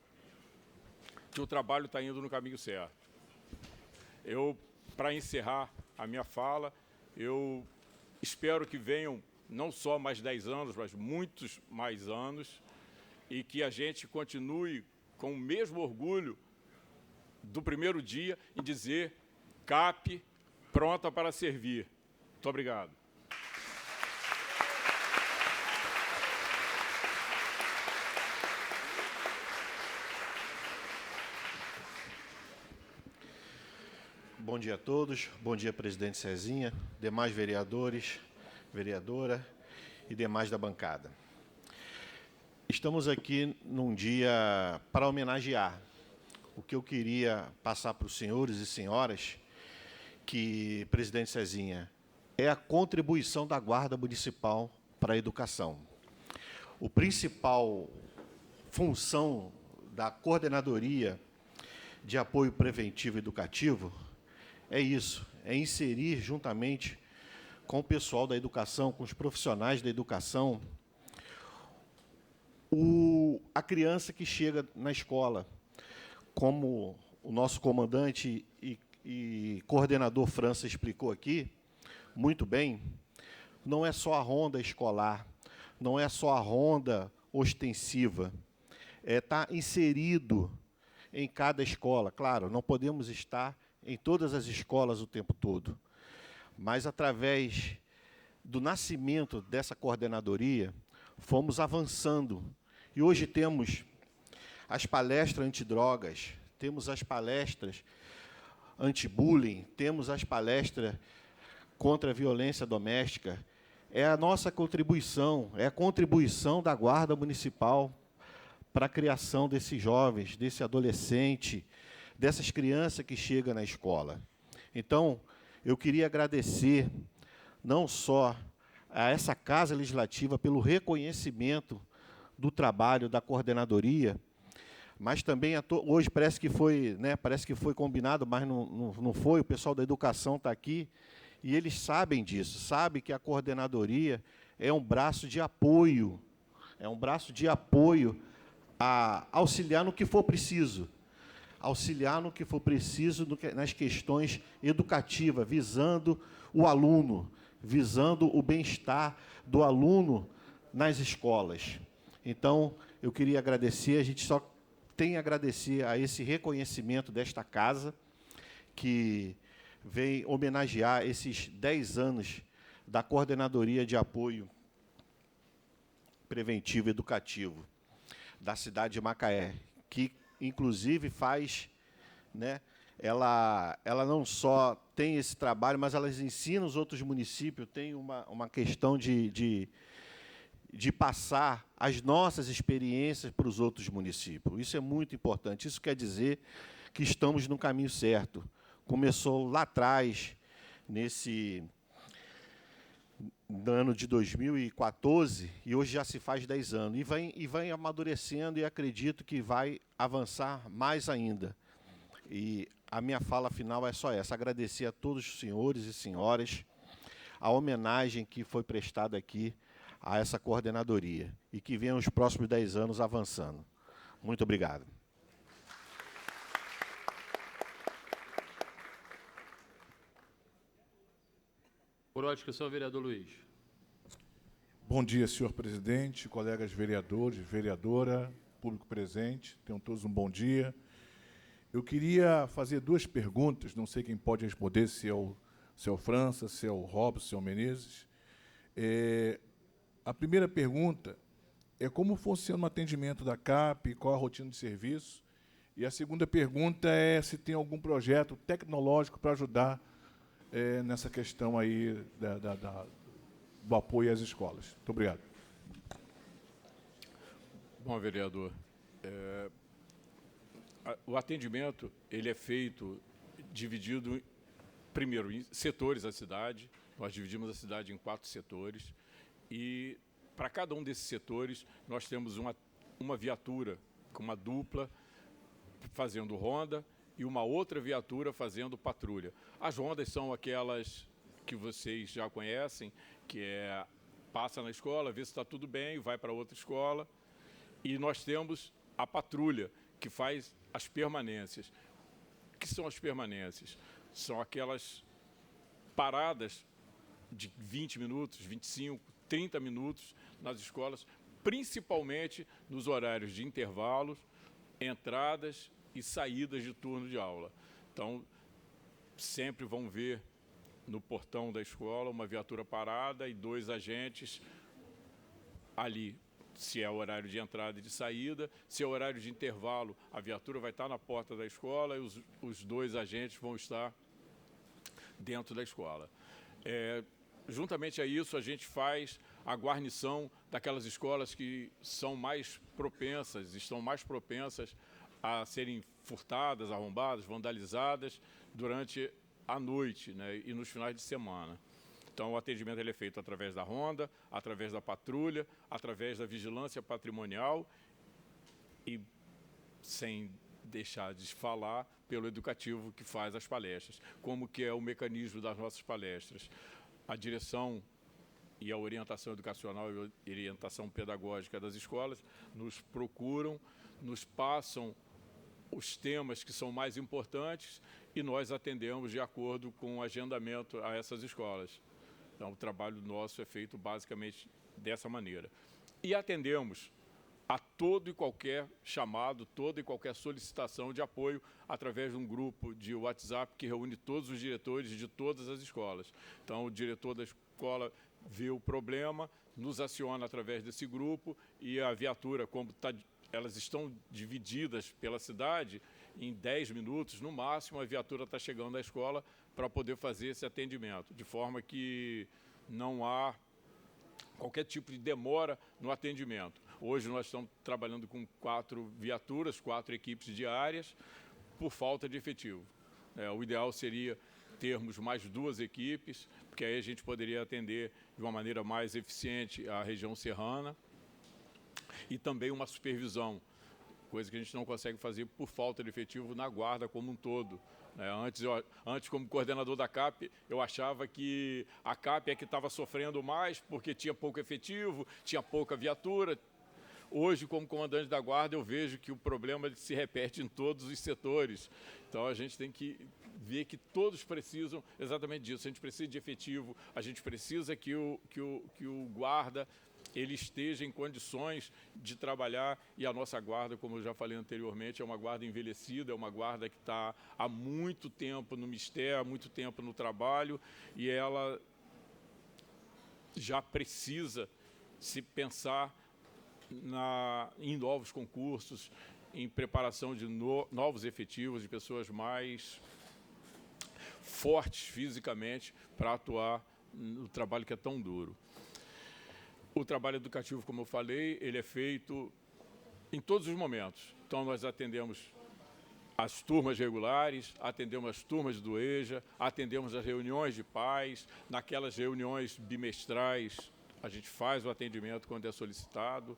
que o trabalho está indo no caminho certo. Para encerrar a minha fala, eu espero que venham não só mais 10 anos, mas muitos mais anos, e que a gente continue com o mesmo orgulho do primeiro dia em dizer CAP pronta para servir. Muito obrigado.
Bom dia a todos, bom dia, presidente Cezinha, demais vereadores, vereadora e demais da bancada. Estamos aqui num dia para homenagear. O que eu queria passar para os senhores e senhoras, que, presidente Cezinha, é a contribuição da Guarda Municipal para a educação. O principal função da Coordenadoria de Apoio Preventivo Educativo é isso, é inserir juntamente com o pessoal da educação, com os profissionais da educação, a criança que chega na escola. Como o nosso comandante e coordenador França explicou aqui, muito bem, não é só a ronda escolar, não é só a ronda ostensiva, está inserido em cada escola. Claro, não podemos estar em todas as escolas o tempo todo, mas através do nascimento dessa coordenadoria, fomos avançando. E hoje temos as palestras antidrogas, temos as palestras anti-bullying, temos as palestras contra a violência doméstica. é a nossa contribuição, é a contribuição da Guarda Municipal para a criação desses jovens, desse adolescente, dessas crianças que chegam na escola. Então, eu queria agradecer não só a essa Casa Legislativa pelo reconhecimento do trabalho da coordenadoria, mas também hoje parece que foi, né, parece que foi combinado, mas não foi. O pessoal da educação está aqui e eles sabem disso, sabem que a coordenadoria é um braço de apoio, a auxiliar no que for preciso, nas questões educativas, visando o aluno, visando o bem-estar do aluno nas escolas. Então, eu queria agradecer, a gente só tem a agradecer a esse reconhecimento desta casa, que vem homenagear esses 10 anos da Coordenadoria de Apoio Preventivo Educativo da cidade de Macaé, que, inclusive, faz, né, ela não só tem esse trabalho, mas ela ensina os outros municípios, tem uma questão de passar as nossas experiências para os outros municípios. Isso é muito importante. Isso quer dizer que estamos no caminho certo. Começou lá atrás, no ano de 2014, e hoje já se faz 10 anos. E vai amadurecendo, e acredito que vai avançar mais ainda. E a minha fala final é só essa: agradecer a todos os senhores e senhoras a homenagem que foi prestada aqui a essa coordenadoria, e que venham os próximos 10 anos avançando. Muito obrigado.
Por inscrição, vereador Luiz.
Bom dia, senhor presidente, colegas vereadores, vereadora, público presente. Tenham todos um bom dia. Eu queria fazer 2 perguntas, não sei quem pode responder, se é o França, se é o Robson, se é o Menezes. A primeira pergunta é como funciona o atendimento da CAP, qual a rotina de serviço. E a segunda pergunta é se tem algum projeto tecnológico para ajudar nessa questão aí do apoio às escolas. Muito obrigado.
Bom, vereador, o atendimento ele é feito dividido, primeiro, em setores da cidade. Nós dividimos a cidade em 4 setores. E, para cada um desses setores, nós temos uma viatura com uma dupla fazendo ronda e uma outra viatura fazendo patrulha. As rondas são aquelas que vocês já conhecem, que passa na escola, vê se está tudo bem, vai para outra escola. E nós temos a patrulha, que faz as permanências. O que são as permanências? São aquelas paradas de 20 minutos, 25, 30 minutos nas escolas, principalmente nos horários de intervalos, entradas e saídas de turno de aula. Então, sempre vão ver no portão da escola uma viatura parada e 2 agentes ali, se é o horário de entrada e de saída. Se é o horário de intervalo, a viatura vai estar na porta da escola e os 2 agentes vão estar dentro da escola. Juntamente a isso, a gente faz a guarnição daquelas escolas que são mais propensas, estão mais propensas a serem furtadas, arrombadas, vandalizadas durante a noite, né, e nos finais de semana. Então, o atendimento ele é feito através da ronda, através da patrulha, através da vigilância patrimonial e, sem deixar de falar, pelo educativo que faz as palestras. Como que é o mecanismo das nossas palestras? A direção e a orientação educacional e orientação pedagógica das escolas nos procuram, nos passam os temas que são mais importantes e nós atendemos de acordo com o agendamento a essas escolas. Então, o trabalho nosso é feito basicamente dessa maneira. E atendemos a todo e qualquer chamado, toda e qualquer solicitação de apoio através de um grupo de WhatsApp que reúne todos os diretores de todas as escolas. Então, o diretor da escola vê o problema, nos aciona através desse grupo e a viatura, como elas estão divididas pela cidade, em 10 minutos, no máximo, a viatura está chegando à escola para poder fazer esse atendimento, de forma que não há qualquer tipo de demora no atendimento. Hoje nós estamos trabalhando com 4 viaturas, 4 equipes diárias, por falta de efetivo. O ideal seria termos mais 2 equipes, porque aí a gente poderia atender de uma maneira mais eficiente a região serrana, e também uma supervisão, coisa que a gente não consegue fazer por falta de efetivo na guarda como um todo. Antes, como coordenador da CAP, eu achava que a CAP é que estava sofrendo mais porque tinha pouco efetivo, tinha pouca viatura. Hoje, como comandante da guarda, eu vejo que o problema se repete em todos os setores. Então, a gente tem que ver que todos precisam exatamente disso. A gente precisa de efetivo, a gente precisa que o guarda ele esteja em condições de trabalhar, e a nossa guarda, como eu já falei anteriormente, é uma guarda envelhecida, é uma guarda que está há muito tempo no mistério, há muito tempo no trabalho, e ela já precisa se pensar em novos concursos, em preparação de novos efetivos, de pessoas mais fortes fisicamente para atuar no trabalho que é tão duro. O trabalho educativo, como eu falei, ele é feito em todos os momentos. Então, nós atendemos as turmas regulares, atendemos as turmas do EJA, atendemos as reuniões de pais, naquelas reuniões bimestrais, a gente faz o atendimento quando é solicitado.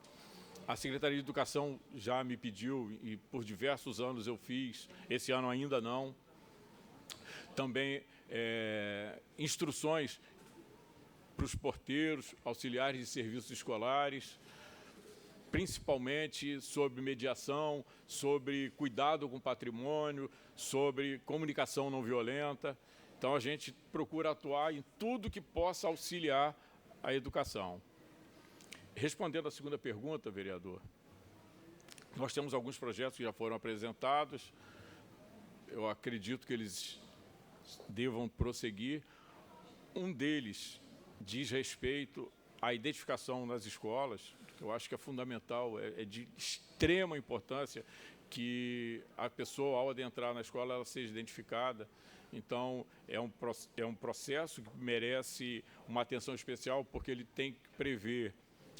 A Secretaria de Educação já me pediu, e por diversos anos eu fiz, esse ano ainda não, também instruções para os porteiros, auxiliares de serviços escolares, principalmente sobre mediação, sobre cuidado com o patrimônio, sobre comunicação não violenta. Então, a gente procura atuar em tudo que possa auxiliar a educação. Respondendo à segunda pergunta, vereador, nós temos alguns projetos que já foram apresentados, eu acredito que eles devam prosseguir. Um deles diz respeito à identificação nas escolas, que eu acho que é fundamental, é de extrema importância que a pessoa, ao adentrar na escola, ela seja identificada. Então, é um processo que merece uma atenção especial, porque ele tem que prever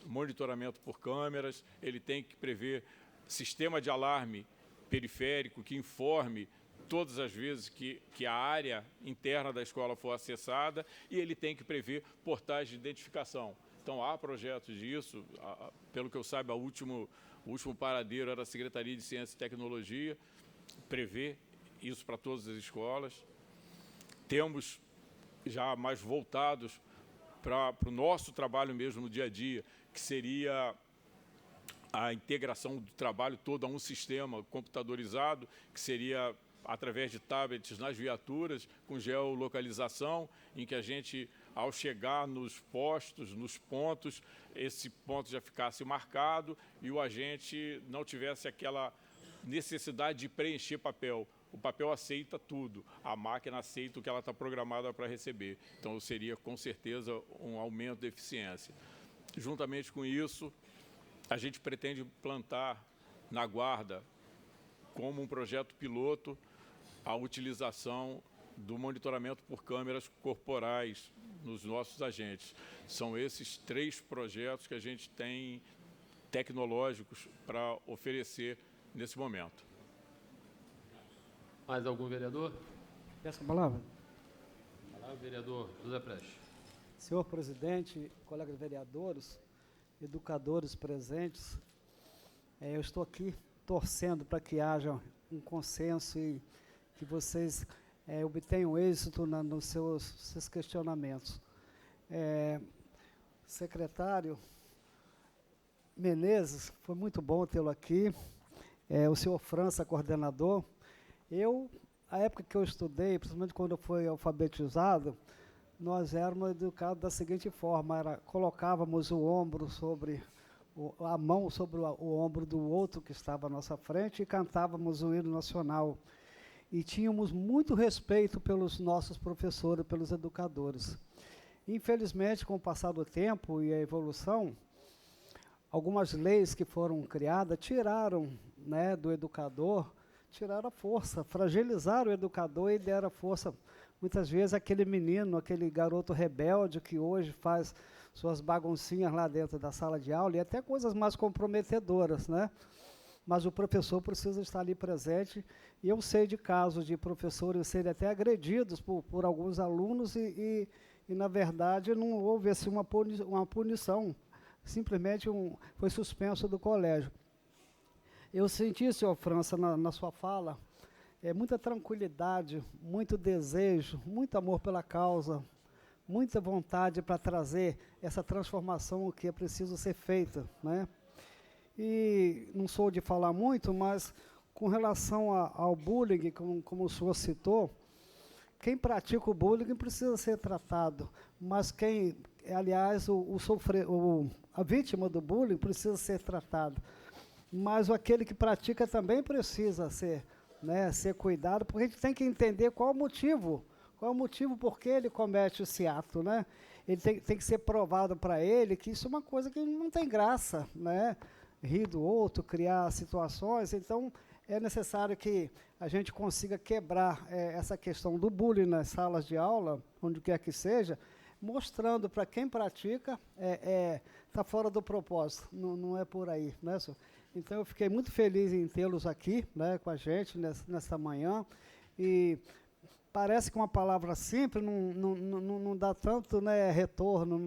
monitoramento por câmeras, ele tem que prever sistema de alarme periférico que informe todas as vezes que a área interna da escola for acessada, e ele tem que prever portais de identificação. Então, há projetos disso, pelo que eu saiba, o último paradeiro era a Secretaria de Ciência e Tecnologia, prevê isso para todas as escolas. Temos já mais voltados para o nosso trabalho mesmo no dia a dia, que seria a integração do trabalho todo a um sistema computadorizado, que seria através de tablets nas viaturas, com geolocalização, em que a gente, ao chegar nos postos, nos pontos, esse ponto já ficasse marcado e o agente não tivesse aquela necessidade de preencher papel. O papel aceita tudo, a máquina aceita o que ela está programada para receber. Então, seria, com certeza, um aumento de eficiência. Juntamente com isso, a gente pretende implantar na guarda, como um projeto piloto, a utilização do monitoramento por câmeras corporais nos nossos agentes. São esses 3 projetos que a gente tem tecnológicos para oferecer nesse momento.
Mais algum vereador?
Peço a palavra.
Vereador José Prestes.
Senhor presidente, colegas vereadores, educadores presentes, eu estou aqui torcendo para que haja um consenso e que vocês obtenham êxito nos seus questionamentos. Secretário Menezes, foi muito bom tê-lo aqui. O senhor França, coordenador. A época que eu estudei, principalmente quando eu fui alfabetizado, nós éramos educados da seguinte forma, colocávamos o ombro sobre a mão sobre o ombro do outro que estava à nossa frente e cantávamos o hino nacional. E tínhamos muito respeito pelos nossos professores, pelos educadores. Infelizmente, com o passar do tempo e a evolução, algumas leis que foram criadas tiraram, do educador, tiraram a força, fragilizaram o educador e deram força, muitas vezes, àquele menino, aquele garoto rebelde que hoje faz suas baguncinhas lá dentro da sala de aula e até coisas mais comprometedoras, né? Mas o professor precisa estar ali presente. E eu sei de casos de professores serem até agredidos por alguns alunos e, na verdade, não houve assim, uma punição. Simplesmente foi suspenso do colégio. Eu senti, senhor França, na sua fala, muita tranquilidade, muito desejo, muito amor pela causa, muita vontade para trazer essa transformação que é preciso ser feita, né? E não sou de falar muito, mas com relação ao bullying, como o senhor citou, quem pratica o bullying precisa ser tratado, mas quem, aliás, a vítima do bullying precisa ser tratado, mas aquele que pratica também precisa ser cuidado, porque a gente tem que entender qual o motivo por que ele comete esse ato, né? Ele tem que ser provado para ele que isso é uma coisa que não tem graça, né? Rir do outro, criar situações. Então, é necessário que a gente consiga quebrar essa questão do bullying nas salas de aula, onde quer que seja, mostrando para quem pratica, está fora do propósito, não é por aí, né, senhor? Então, eu fiquei muito feliz em tê-los aqui, né, com a gente nessa manhã, e parece que uma palavra simples não dá tanto, né, retorno,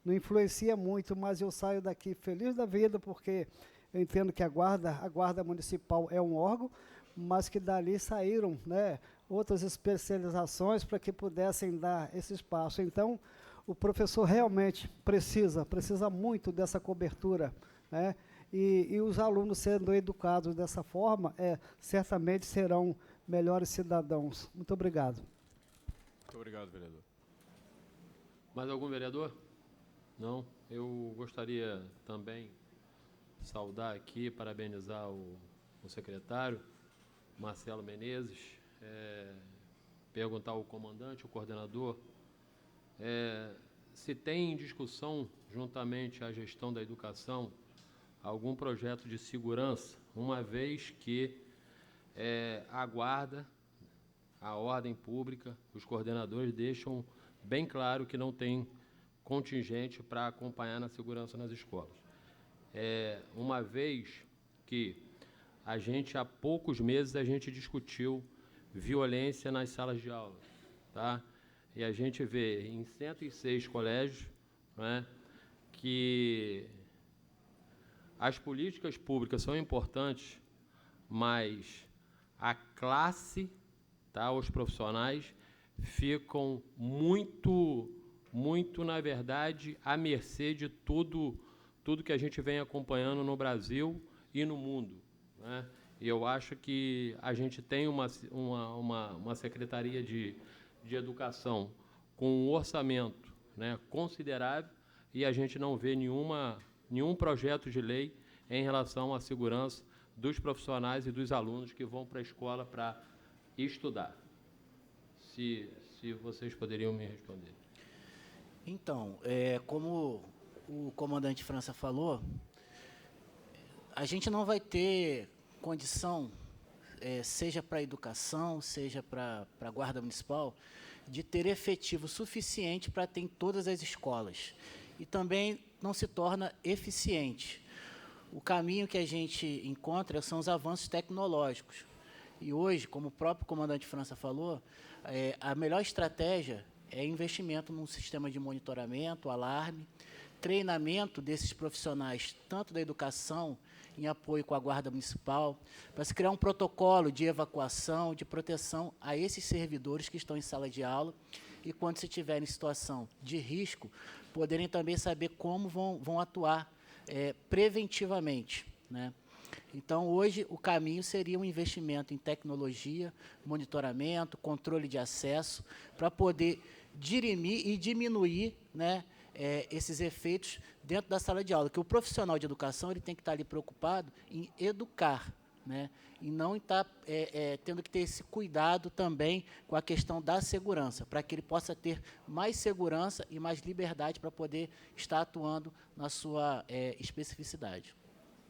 não influencia muito, mas eu saio daqui feliz da vida, porque eu entendo que a Guarda Municipal é um órgão, mas que dali saíram, né, outras especializações para que pudessem dar esse espaço. Então, o professor realmente precisa muito dessa cobertura, né, e os alunos sendo educados dessa forma, certamente serão melhores cidadãos. Muito obrigado.
Muito obrigado, vereador.
Mais algum vereador? Não? Eu gostaria também de saudar aqui, parabenizar o secretário, Marcelo Menezes, perguntar ao comandante, ao coordenador, se tem em discussão, juntamente à gestão da educação, algum projeto de segurança, uma vez que a guarda, a ordem pública, os coordenadores deixam bem claro que não tem contingente para acompanhar na segurança nas escolas. Uma vez que há poucos meses, a gente discutiu violência nas salas de aula, tá? E a gente vê em 106 colégios, né, que as políticas públicas são importantes, mas a classe, tá, os profissionais, ficam muito, na verdade, à mercê de tudo que a gente vem acompanhando no Brasil e no mundo, né? E eu acho que a gente tem uma Secretaria de Educação com um orçamento, né, considerável, e a gente não vê nenhum projeto de lei em relação à segurança dos profissionais e dos alunos que vão para a escola para estudar. Se vocês poderiam me responder.
Então, como o comandante França falou, a gente não vai ter condição, seja para a educação, seja para a Guarda Municipal, de ter efetivo suficiente para ter em todas as escolas. E também não se torna eficiente. O caminho que a gente encontra são os avanços tecnológicos. E hoje, como o próprio comandante França falou, a melhor estratégia é investimento num sistema de monitoramento, alarme, treinamento desses profissionais, tanto da educação, em apoio com a Guarda Municipal, para se criar um protocolo de evacuação, de proteção a esses servidores que estão em sala de aula e, quando se tiver em situação de risco, poderem também saber como vão atuar preventivamente, né? Então, hoje, o caminho seria um investimento em tecnologia, monitoramento, controle de acesso, para poder dirimir e diminuir, né, esses efeitos dentro da sala de aula, que o profissional de educação ele tem que estar ali preocupado em educar, né, e não estar tendo que ter esse cuidado também com a questão da segurança, para que ele possa ter mais segurança e mais liberdade para poder estar atuando na sua especificidade.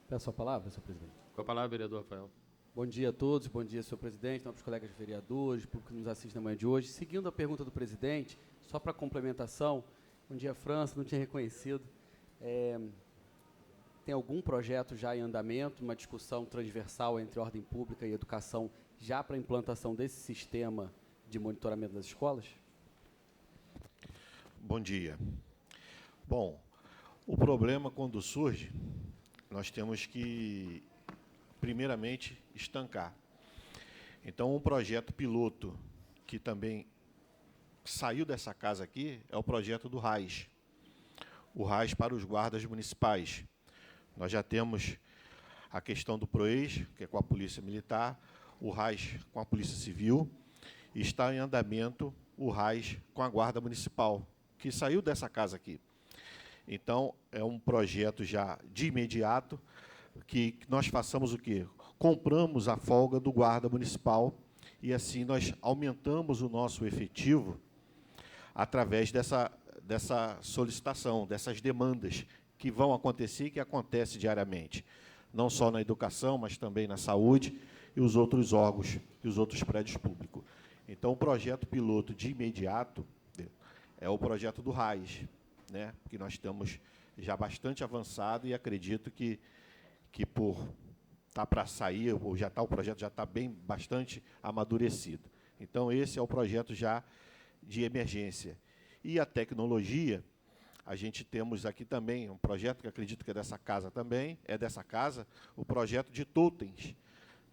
Peço a palavra, senhor presidente.
Com a palavra, vereador Rafael.
Bom dia a todos, bom dia, senhor presidente, nossos colegas vereadores, público que nos assiste na manhã de hoje. Seguindo a pergunta do presidente, só para complementação, Bom dia, França, não tinha reconhecido. Tem algum projeto já em andamento, uma discussão transversal entre ordem pública e educação já para a implantação desse sistema de monitoramento das escolas?
Bom dia. Bom, o problema quando surge, nós temos que, primeiramente, estancar. Então, um projeto piloto que também saiu dessa casa aqui é o projeto do RAIS. O RAIS para os guardas municipais. Nós já temos a questão do PROES, que é com a Polícia Militar, o RAIS com a Polícia Civil, e está em andamento o RAIS com a Guarda Municipal, que saiu dessa casa aqui. Então, é um projeto já de imediato, que nós façamos o quê? Compramos a folga do guarda municipal e, assim, nós aumentamos o nosso efetivo através dessa solicitação, dessas demandas que vão acontecer e que acontecem diariamente, não só na educação, mas também na saúde e os outros órgãos e os outros prédios públicos. Então, o projeto piloto de imediato é o projeto do RAIS, né, que nós estamos já bastante avançado e acredito que por estar para sair, ou já está, o projeto já está bastante amadurecido. Então, esse é o projeto já de emergência. E a tecnologia, a gente temos aqui também um projeto que acredito que é dessa casa também, o projeto de totens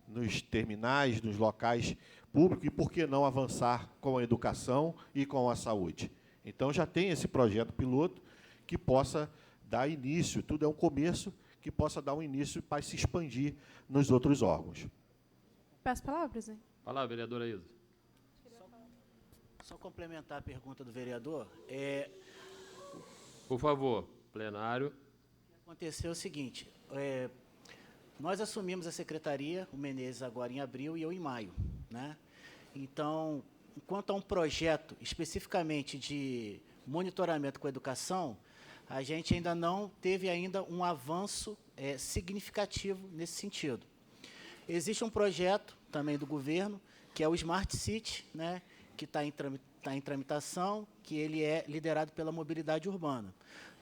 nos terminais, nos locais públicos, e por que não avançar com a educação e com a saúde. Então, já tem esse projeto piloto que possa dar início, tudo é um começo, que possa dar um início para se expandir nos outros órgãos.
Peço a palavra, presidente.
Palavra, vereadora Isa.
Só complementar a pergunta do vereador,
Por favor, plenário.
aconteceu o seguinte, nós assumimos a secretaria, o Menezes agora em abril e eu em maio, né? Então, quanto a um projeto especificamente de monitoramento com a educação, a gente ainda não teve ainda um avanço significativo nesse sentido. Existe um projeto também do governo, que é o Smart City, né, que está em tramitação, que ele é liderado pela mobilidade urbana.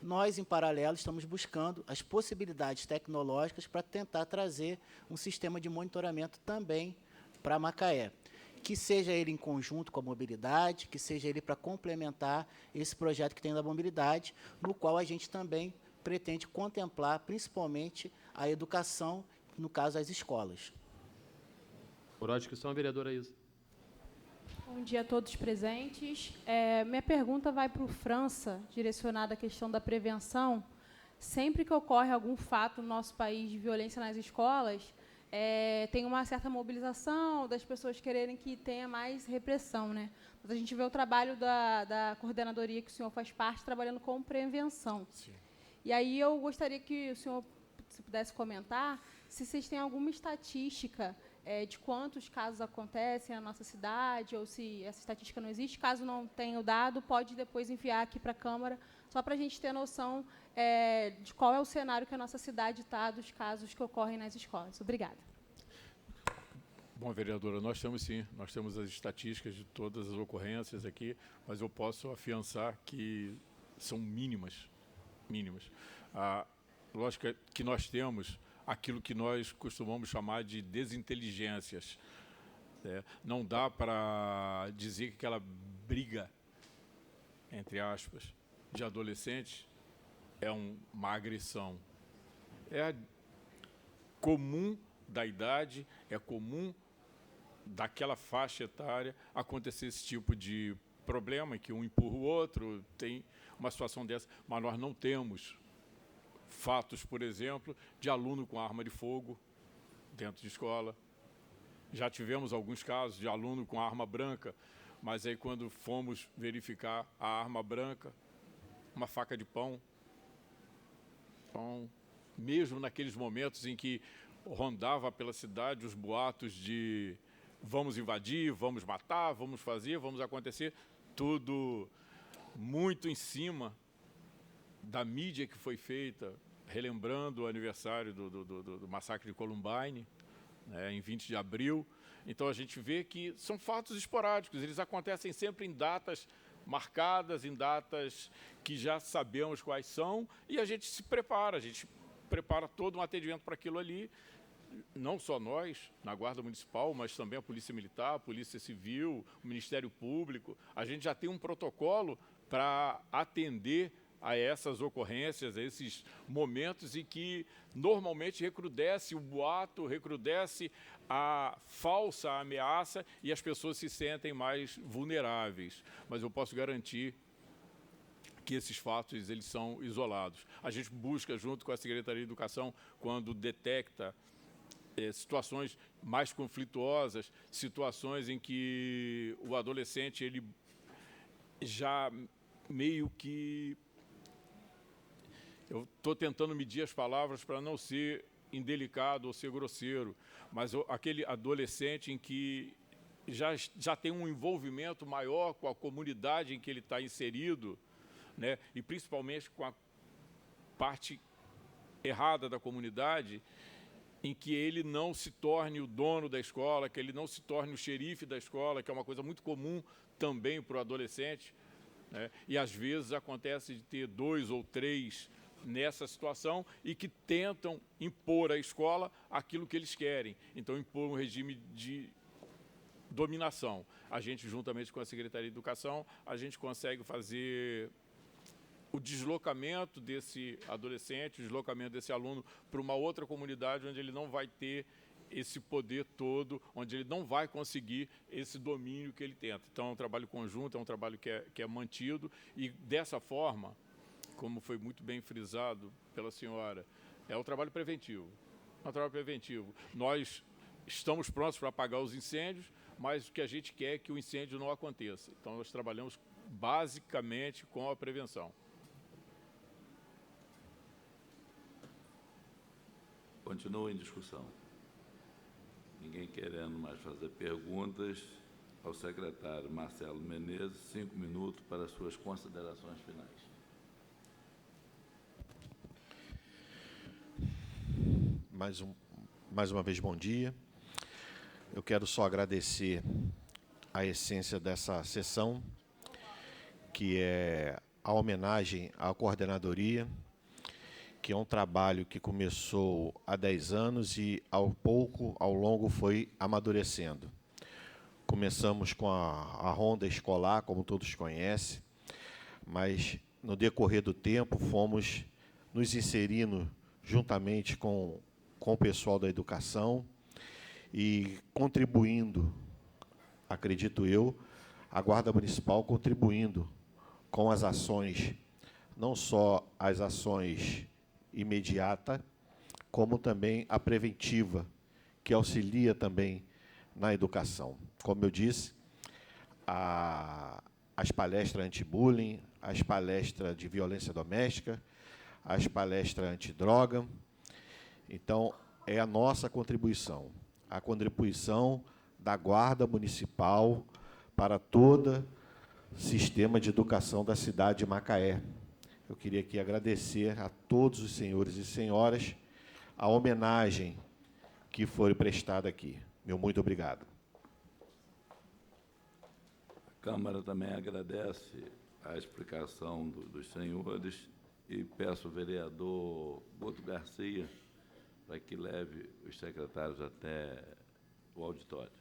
Nós, em paralelo, estamos buscando as possibilidades tecnológicas para tentar trazer um sistema de monitoramento também para Macaé, que seja ele em conjunto com a mobilidade, que seja ele para complementar esse projeto que tem da mobilidade, no qual a gente também pretende contemplar, principalmente, a educação, no caso, as escolas.
Por discussão, a vereadora Isa.
Bom dia a todos presentes. Minha pergunta vai para o França, direcionada à questão da prevenção. Sempre que ocorre algum fato no nosso país de violência nas escolas, tem uma certa mobilização das pessoas quererem que tenha mais repressão, né? Mas a gente vê o trabalho da coordenadoria que o senhor faz parte, trabalhando com prevenção. Sim. E aí eu gostaria que o senhor, se pudesse comentar, se vocês têm alguma estatística de quantos casos acontecem na nossa cidade, ou se essa estatística não existe. Caso não tenha o dado, pode depois enviar aqui para a Câmara, só para a gente ter noção de qual é o cenário que a nossa cidade está dos casos que ocorrem nas escolas. Obrigada.
Bom, vereadora, nós temos sim, nós temos as estatísticas de todas as ocorrências aqui, mas eu posso afiançar que são mínimas. Lógico que nós temos aquilo que nós costumamos chamar de desinteligências. Não dá para dizer que aquela briga, entre aspas, de adolescentes é uma agressão. É comum da idade, é comum daquela faixa etária acontecer esse tipo de problema, em que um empurra o outro, tem uma situação dessa, mas nós não temos fatos, por exemplo, de aluno com arma de fogo dentro de escola. Já tivemos alguns casos de aluno com arma branca, mas aí quando fomos verificar a arma branca, uma faca de pão. Então, mesmo naqueles momentos em que rondava pela cidade os boatos de vamos invadir, vamos matar, vamos fazer, vamos acontecer, tudo muito em cima da mídia que foi feita, relembrando o aniversário do massacre de Columbine, né, em 20 de abril. Então, a gente vê que são fatos esporádicos, eles acontecem sempre em datas marcadas em datas que já sabemos quais são, e a gente se prepara, a gente prepara todo um atendimento para aquilo ali, não só nós, na Guarda Municipal, mas também a Polícia Militar, a Polícia Civil, o Ministério Público. A gente já tem um protocolo para atender a essas ocorrências, a esses momentos em que normalmente recrudesce o boato, recrudesce a falsa ameaça e as pessoas se sentem mais vulneráveis. Mas eu posso garantir que esses fatos eles são isolados. A gente busca, junto com a Secretaria de Educação, quando detecta situações mais conflituosas, situações em que o adolescente ele já meio que... Eu estou tentando medir as palavras para não ser indelicado ou ser grosseiro, mas aquele adolescente em que já tem um envolvimento maior com a comunidade em que ele está inserido, né, e principalmente com a parte errada da comunidade, em que ele não se torne o dono da escola, que ele não se torne o xerife da escola, que é uma coisa muito comum também para o adolescente, né? E às vezes acontece de ter 2 ou 3 nessa situação e que tentam impor à escola aquilo que eles querem. Então, impor um regime de dominação. A gente, juntamente com a Secretaria de Educação, a gente consegue fazer o deslocamento desse adolescente, o deslocamento desse aluno para uma outra comunidade onde ele não vai ter esse poder todo, onde ele não vai conseguir esse domínio que ele tenta. Então, é um trabalho conjunto, é um trabalho que é mantido e, dessa forma, como foi muito bem frisado pela senhora, é um trabalho preventivo. É um trabalho preventivo. Nós estamos prontos para apagar os incêndios, mas o que a gente quer é que o incêndio não aconteça. Então, nós trabalhamos basicamente com a prevenção.
Continua em discussão. Ninguém querendo mais fazer perguntas. Ao secretário Marcelo Menezes, 5 minutos para suas considerações finais.
Mais uma vez, bom dia. Eu quero só agradecer a essência dessa sessão, que é a homenagem à coordenadoria, que é um trabalho que começou há 10 anos e, ao longo, foi amadurecendo. Começamos com a ronda escolar, como todos conhecem, mas, no decorrer do tempo, fomos nos inserindo juntamente com o pessoal da educação e contribuindo, acredito eu, a Guarda Municipal contribuindo com as ações, não só as ações imediata, como também a preventiva, que auxilia também na educação. Como eu disse, as palestras anti-bullying, as palestras de violência doméstica, as palestras antidroga. Então, é a nossa contribuição, a contribuição da Guarda Municipal para todo o sistema de educação da cidade de Macaé. Eu queria aqui agradecer a todos os senhores e senhoras a homenagem que foi prestada aqui. Meu muito obrigado.
A Câmara também agradece a explicação dos senhores e peço ao vereador Boto Garcia para que leve os secretários até o auditório.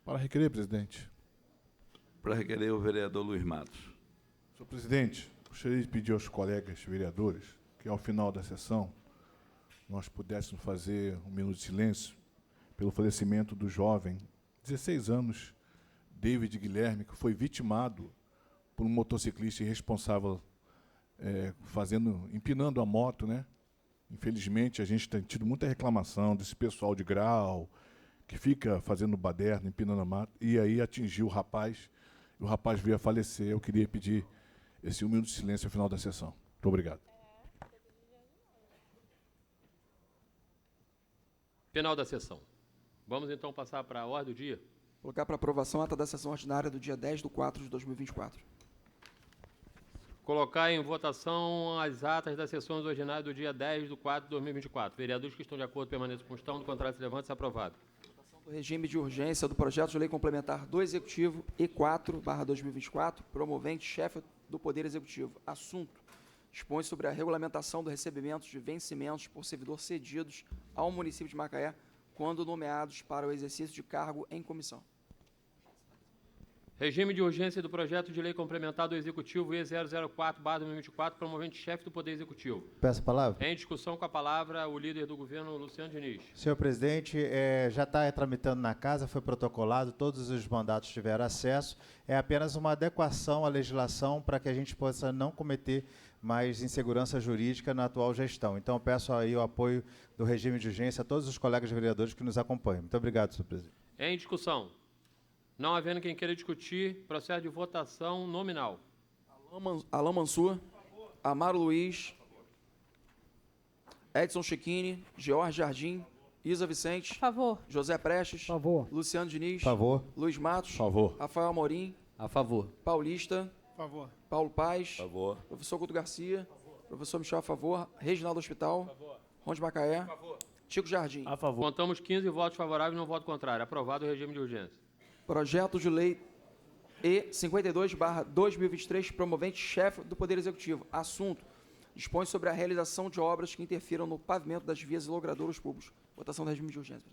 Para requerer, presidente.
Para requerer o vereador Luiz Matos.
Senhor presidente, gostaria de pedir aos colegas vereadores que, ao final da sessão, nós pudéssemos fazer um minuto de silêncio pelo falecimento do jovem, 16 anos, David Guilherme, que foi vitimado por um motociclista irresponsável, empinando a moto, né? Infelizmente, a gente tem tido muita reclamação desse pessoal de grau, que fica fazendo baderna, empinando a moto, e aí atingiu o rapaz veio a falecer. Eu queria pedir esse 1 minuto de silêncio ao final da sessão. Muito obrigado.
Final da sessão. Vamos então passar para a ordem do dia.
Colocar para aprovação a ata da sessão ordinária do dia 10/4/2024.
Colocar em votação as atas das sessões ordinárias do dia 10/4/2024. Vereadores que estão de acordo permaneçam como estão, do contrário se levante, se aprovado.
Do regime de urgência do projeto de lei complementar do Executivo E4/2024, promovente chefe do Poder Executivo. Assunto: dispõe sobre a regulamentação do recebimento de vencimentos por servidor cedidos ao município de Macaé quando nomeados para o exercício de cargo em comissão.
Regime de urgência do projeto de lei complementar do Executivo E004/2024, promovente chefe do Poder Executivo.
Peço a palavra.
Em discussão com a palavra o líder do governo, Luciano Diniz.
Senhor presidente, já está tramitando na casa, foi protocolado, todos os mandatos tiveram acesso. É apenas uma adequação à legislação para que a gente possa não cometer mais insegurança jurídica na atual gestão. Então, peço aí o apoio do regime de urgência a todos os colegas vereadores que nos acompanham. Muito obrigado, senhor presidente.
Em discussão. Não havendo quem queira discutir, processo de votação nominal.
Alain Mansur, Amaro Luiz, Edson Chiquini, George Jardim, Isa Vicente.
Favor.
José Prestes.
Favor.
Luciano Diniz.
Favor.
Luiz Matos.
Favor.
Rafael Amorim.
A favor.
Paulista.
Favor.
Paulo Paes.
Favor.
Professor Guto Garcia. Professor Michel, a favor. Reginaldo Hospital. Favor. Ronde Macaé. Favor. Chico Jardim.
A favor. Contamos 15 votos favoráveis e não voto contrário. Aprovado o regime de urgência.
Projeto de lei E52/2023, promovente chefe do Poder Executivo. Assunto: dispõe sobre a realização de obras que interfiram no pavimento das vias e logradouros públicos. Votação do regime de urgência.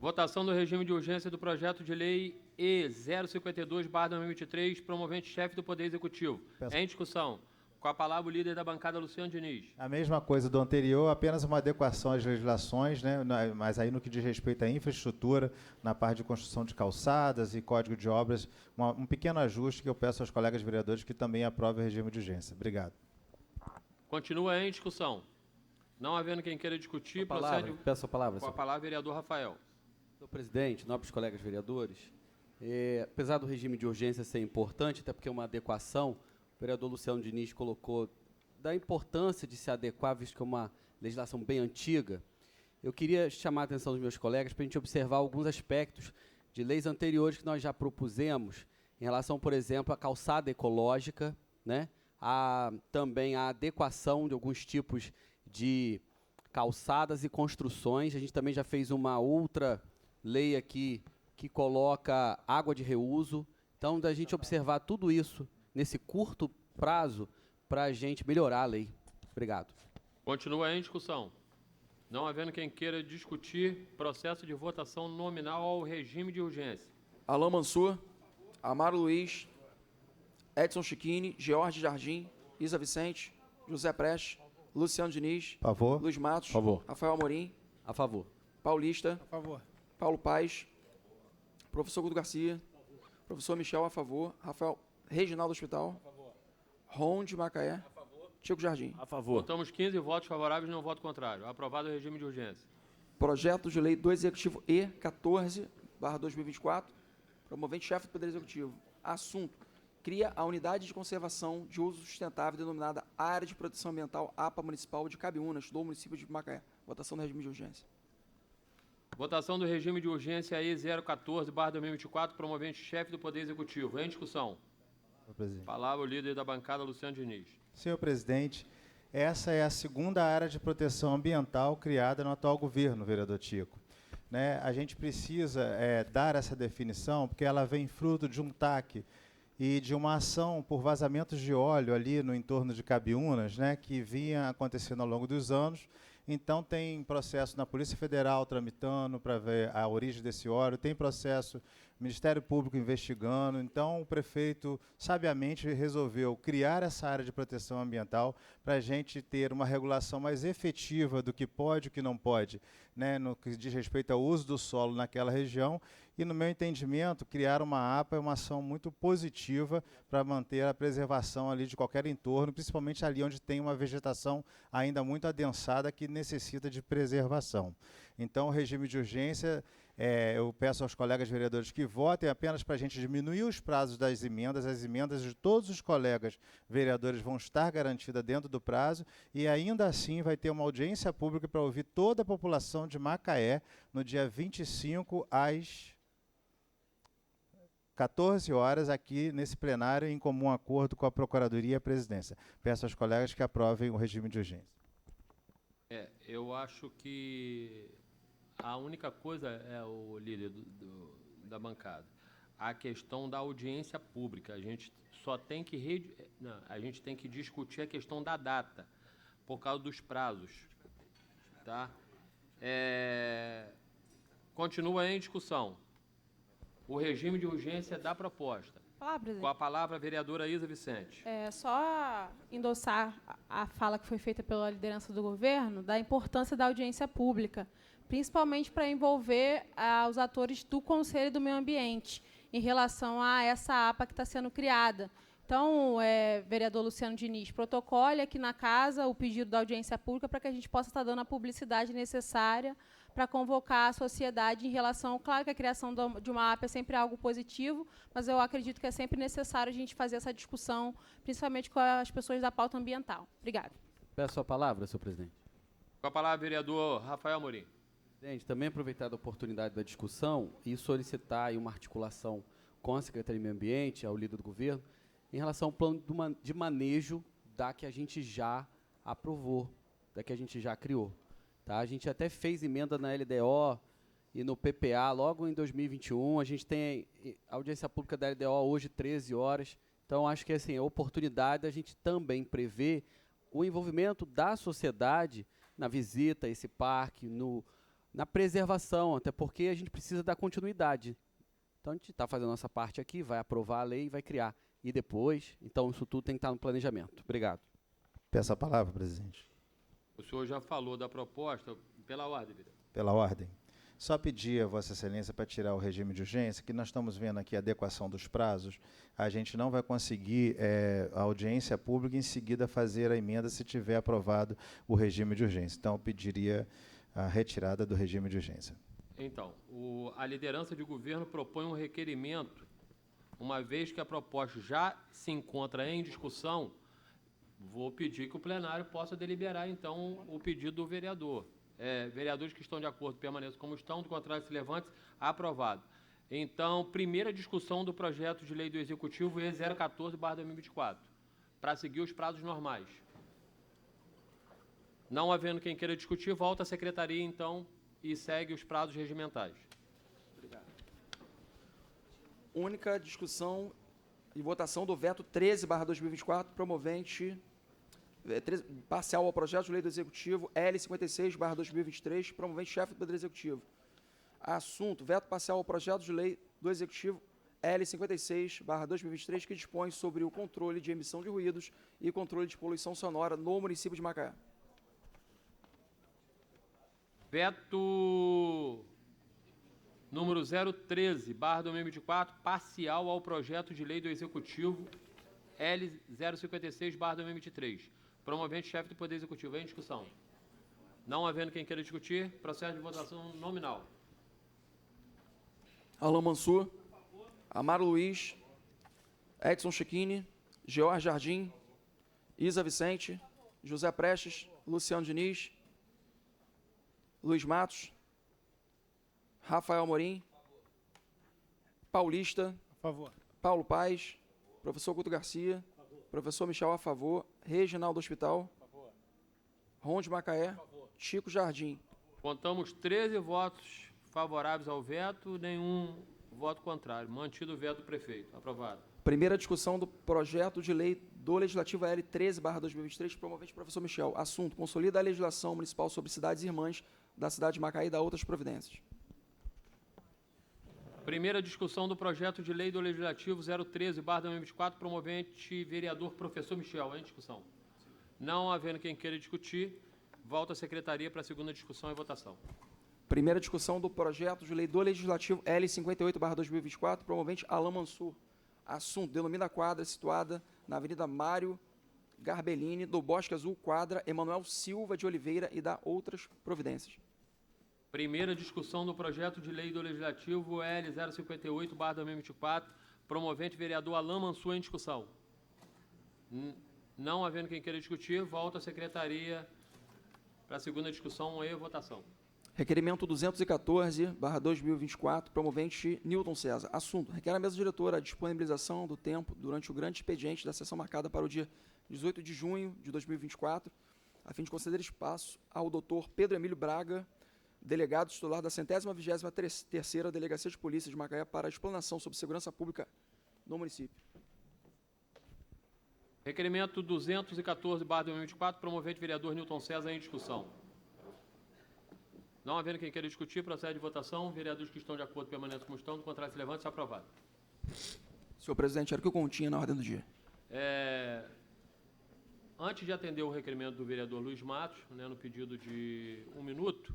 Votação do regime de urgência do projeto de lei E052/2023, promovente chefe do Poder Executivo. Em discussão. Com a palavra o líder da bancada, Luciano Diniz.
A mesma coisa do anterior, apenas uma adequação às legislações, né, mas aí no que diz respeito à infraestrutura, na parte de construção de calçadas e código de obras, um pequeno ajuste que eu peço aos colegas vereadores que também aprovem o regime de urgência. Obrigado.
Continua em discussão. Não havendo quem queira discutir,
Palavra.
procede...
Peço a palavra.
Com a palavra, vereador Rafael.
Senhor presidente, nobres colegas vereadores, apesar do regime de urgência ser importante, até porque é uma adequação, o vereador Luciano Diniz colocou da importância de se adequar, visto que é uma legislação bem antiga. Eu queria chamar a atenção dos meus colegas para a gente observar alguns aspectos de leis anteriores que nós já propusemos, em relação, por exemplo, à calçada ecológica, né? Também a adequação de alguns tipos de calçadas e construções. A gente também já fez uma outra lei aqui que coloca água de reuso. Então, da gente observar tudo isso nesse curto prazo para a gente melhorar a lei. Obrigado.
Continua em discussão. Não havendo quem queira discutir, processo de votação nominal ao regime de urgência.
Alain Mansur, Amaro Luiz, Edson Chiquini, George Jardim, Isa Vicente, José Prestes, Luciano Diniz.
Favor.
Luiz Matos.
Favor.
Rafael Amorim.
A favor.
Paulista.
A favor.
Paulo Paes. Professor Guto Garcia. Professor Michel, a favor. Reginaldo Hospital. A favor. Ronde Macaé. A favor. Chico Jardim.
A favor. Contamos 15 votos favoráveis e não voto contrário. Aprovado o regime de urgência.
Projeto de lei do Executivo E14/2024, promovente chefe do Poder Executivo. Assunto: cria a Unidade de Conservação de Uso Sustentável denominada Área de Proteção Ambiental APA Municipal de Cabiúnas, do município de Macaé. Votação do regime de urgência.
Votação do regime de urgência E014/2024, promovente chefe do Poder Executivo. Em discussão. Palavra o líder da bancada, Luciano Diniz.
Senhor presidente, essa é a segunda área de proteção ambiental criada no atual governo, vereador Tico. Né, a gente precisa dar essa definição, porque ela vem fruto de um TAC e de uma ação por vazamentos de óleo ali no entorno de Cabiúnas, né, que vinha acontecendo ao longo dos anos. Então, tem processo na Polícia Federal tramitando para ver a origem desse óleo, tem processo Ministério Público investigando. Então, o prefeito, sabiamente, resolveu criar essa área de proteção ambiental para a gente ter uma regulação mais efetiva do que pode e o que não pode, né, no que diz respeito ao uso do solo naquela região. E, no meu entendimento, criar uma APA é uma ação muito positiva para manter a preservação ali de qualquer entorno, principalmente ali onde tem uma vegetação ainda muito adensada que necessita de preservação. Então, o regime de urgência Eu peço aos colegas vereadores que votem apenas para a gente diminuir os prazos das emendas. As emendas de todos os colegas vereadores vão estar garantidas dentro do prazo e ainda assim vai ter uma audiência pública para ouvir toda a população de Macaé no dia 25 às 14 horas aqui nesse plenário em comum acordo com a Procuradoria e a Presidência. Peço aos colegas que aprovem o regime de urgência.
Eu acho que a única coisa o líder da bancada, a questão da audiência pública. A gente só tem que a gente tem que discutir a questão da data, por causa dos prazos, tá? Continua em discussão o regime de urgência da proposta. Com a palavra a vereadora Isa Vicente.
Só endossar a fala que foi feita pela liderança do governo da importância da audiência pública, principalmente para envolver os atores do Conselho do Meio Ambiente em relação a essa APA que está sendo criada. Então, vereador Luciano Diniz, protocole aqui na casa o pedido da audiência pública para que a gente possa estar dando a publicidade necessária para convocar a sociedade em relação... Claro que a criação de uma APA é sempre algo positivo, mas eu acredito que é sempre necessário a gente fazer essa discussão, principalmente com as pessoas da pauta ambiental. Obrigada.
Peço a palavra, senhor presidente.
Com a palavra, vereador Rafael Amorim.
Presidente, também aproveitar a oportunidade da discussão e solicitar aí uma articulação com a Secretaria de Meio Ambiente, ao líder do governo, em relação ao plano de manejo da que a gente já aprovou, da que a gente já criou. Tá? A gente até fez emenda na LDO e no PPA logo em 2021. A gente tem a audiência pública da LDO hoje, 13 horas. Então, acho que assim, a oportunidade da gente também prever o envolvimento da sociedade na visita a esse parque, na preservação, até porque a gente precisa dar continuidade. Então, a gente está fazendo a nossa parte aqui, vai aprovar a lei e vai criar. E depois, então, isso tudo tem que estar no planejamento. Obrigado.
Peço a palavra, presidente.
O senhor já falou da proposta. Pela ordem, vereador.
Pela ordem. Só pedir a Vossa Excelência para tirar o regime de urgência, que nós estamos vendo aqui a adequação dos prazos. A gente não vai conseguir a audiência pública em seguida fazer a emenda se tiver aprovado o regime de urgência. Então, eu pediria a retirada do regime de urgência.
Então, a liderança de governo propõe um requerimento, uma vez que a proposta já se encontra em discussão, vou pedir que o plenário possa deliberar, então, o pedido do vereador. Vereadores que estão de acordo permaneçam como estão, do contrário se levante, aprovado. Então, primeira discussão do projeto de lei do Executivo E 014/2024, para seguir os prazos normais. Não havendo quem queira discutir, volta à secretaria, então, e segue os prazos regimentais.
Obrigado. Única discussão e votação do veto 13/2024, promovente parcial ao projeto de lei do Executivo L56/2023, promovente chefe do Poder Executivo. Assunto: veto parcial ao projeto de lei do Executivo L56/2023, que dispõe sobre o controle de emissão de ruídos e controle de poluição sonora no município de Macaé.
Veto número 013/2024, parcial ao projeto de lei do Executivo L056/2023. Promovente chefe do Poder Executivo. Em discussão. Não havendo quem queira discutir, processo de votação nominal.
Alain Mansur, Amaro Luiz, Edson Chiquini, George Jardim, Isa Vicente, José Prestes, Luciano Diniz, Luiz Matos, Rafael Amorim, Paulista,
a favor.
Paulo Paes, professor Guto Garcia, professor Michel a favor, Reginaldo Hospital, Ronde Macaé, Chico Jardim.
Contamos 13 votos favoráveis ao veto, nenhum voto contrário. Mantido o veto do prefeito. Aprovado.
Primeira discussão do projeto de lei do Legislativo L13/2023, promovente professor Michel. Assunto: consolida a legislação municipal sobre cidades irmãs da cidade de Macaé e da outras providências.
Primeira discussão do projeto de lei do Legislativo 013/2024, promovente vereador professor Michel. Em discussão. Não havendo quem queira discutir, volta à secretaria para a segunda discussão e votação.
Primeira discussão do projeto de lei do Legislativo L58/2024, promovente Alain Mansur. Assunto: denomina a quadra situada na Avenida Mário Garbellini, do Bosque Azul, quadra Emanuel Silva de Oliveira e da outras providências.
Primeira discussão do projeto de lei do Legislativo L 058/2024, promovente vereador Alain Mansur em discussão. Não havendo quem queira discutir, volta à secretaria para a segunda discussão e votação.
Requerimento 214/2024, promovente Newton César. Assunto: requer à mesa diretora a disponibilização do tempo durante o grande expediente da sessão marcada para o dia 18 de junho de 2024, a fim de conceder espaço ao Dr. Pedro Emílio Braga, delegado titular da 123ª Delegacia de Polícia de Macaé, para a explanação sobre segurança pública no município.
Requerimento 214/2024, promovente vereador Newton César em discussão. Não havendo quem queira discutir, procede de votação. Vereadores que estão de acordo permanecem como estão, do contrário se levante, se aprovado.
Senhor presidente, era o que eu continha na ordem do dia.
Antes de atender o requerimento do vereador Luiz Matos, né, no pedido de 1 minuto,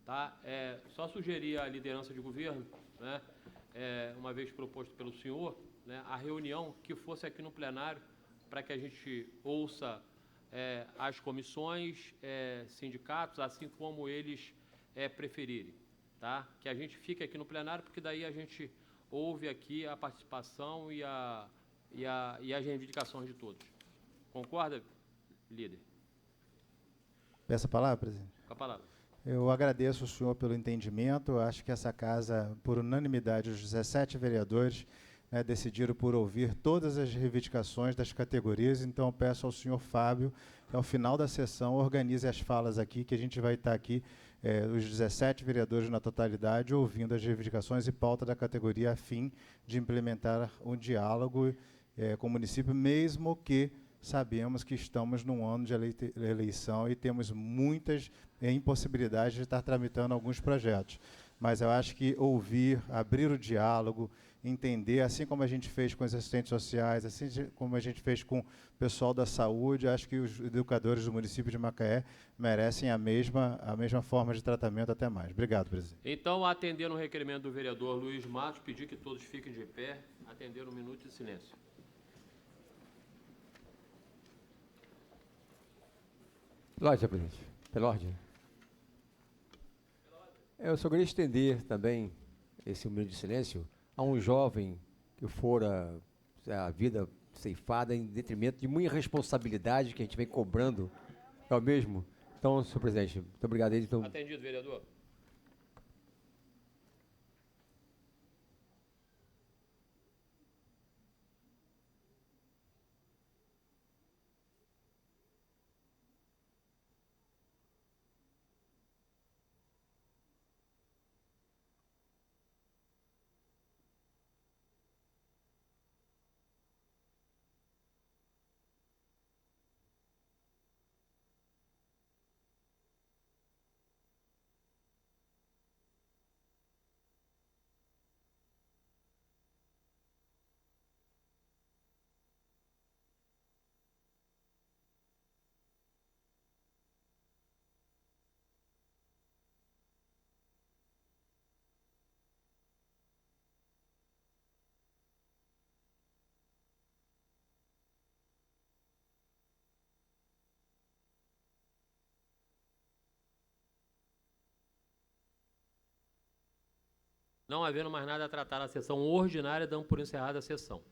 tá? Só sugerir à liderança de governo, né, uma vez proposto pelo senhor, né, a reunião que fosse aqui no plenário, para que a gente ouça as comissões, sindicatos, assim como eles preferirem, tá? Que a gente fique aqui no plenário, porque daí a gente ouve aqui a participação e as reivindicações de todos. Concorda, líder?
Peço a palavra, presidente.
Com a palavra.
Eu agradeço ao senhor pelo entendimento. Eu acho que essa casa, por unanimidade, os 17 vereadores, né, decidiram por ouvir todas as reivindicações das categorias. Então, eu peço ao senhor Fábio que, ao final da sessão, organize as falas aqui, que a gente vai estar aqui, os 17 vereadores na totalidade, ouvindo as reivindicações e pauta da categoria, a fim de implementar um diálogo com o município, mesmo que sabemos que estamos num ano de eleição e temos muitas impossibilidades de estar tramitando alguns projetos. Mas eu acho que ouvir, abrir o diálogo, entender, assim como a gente fez com os assistentes sociais, assim como a gente fez com o pessoal da saúde, acho que os educadores do município de Macaé merecem a mesma forma de tratamento, até mais. Obrigado, presidente.
Então, atendendo o requerimento do vereador Luiz Matos, pedir que todos fiquem de pé, atender 1 minuto de silêncio.
Pela ordem, presidente. Pela ordem. Eu só queria estender também esse 1 minuto de silêncio a um jovem que fora a vida ceifada em detrimento de muita responsabilidade que a gente vem cobrando. É o mesmo? Então, senhor presidente, muito obrigado. Então...
Atendido, vereador. Não havendo mais nada a tratar na sessão ordinária, damos por encerrada a sessão.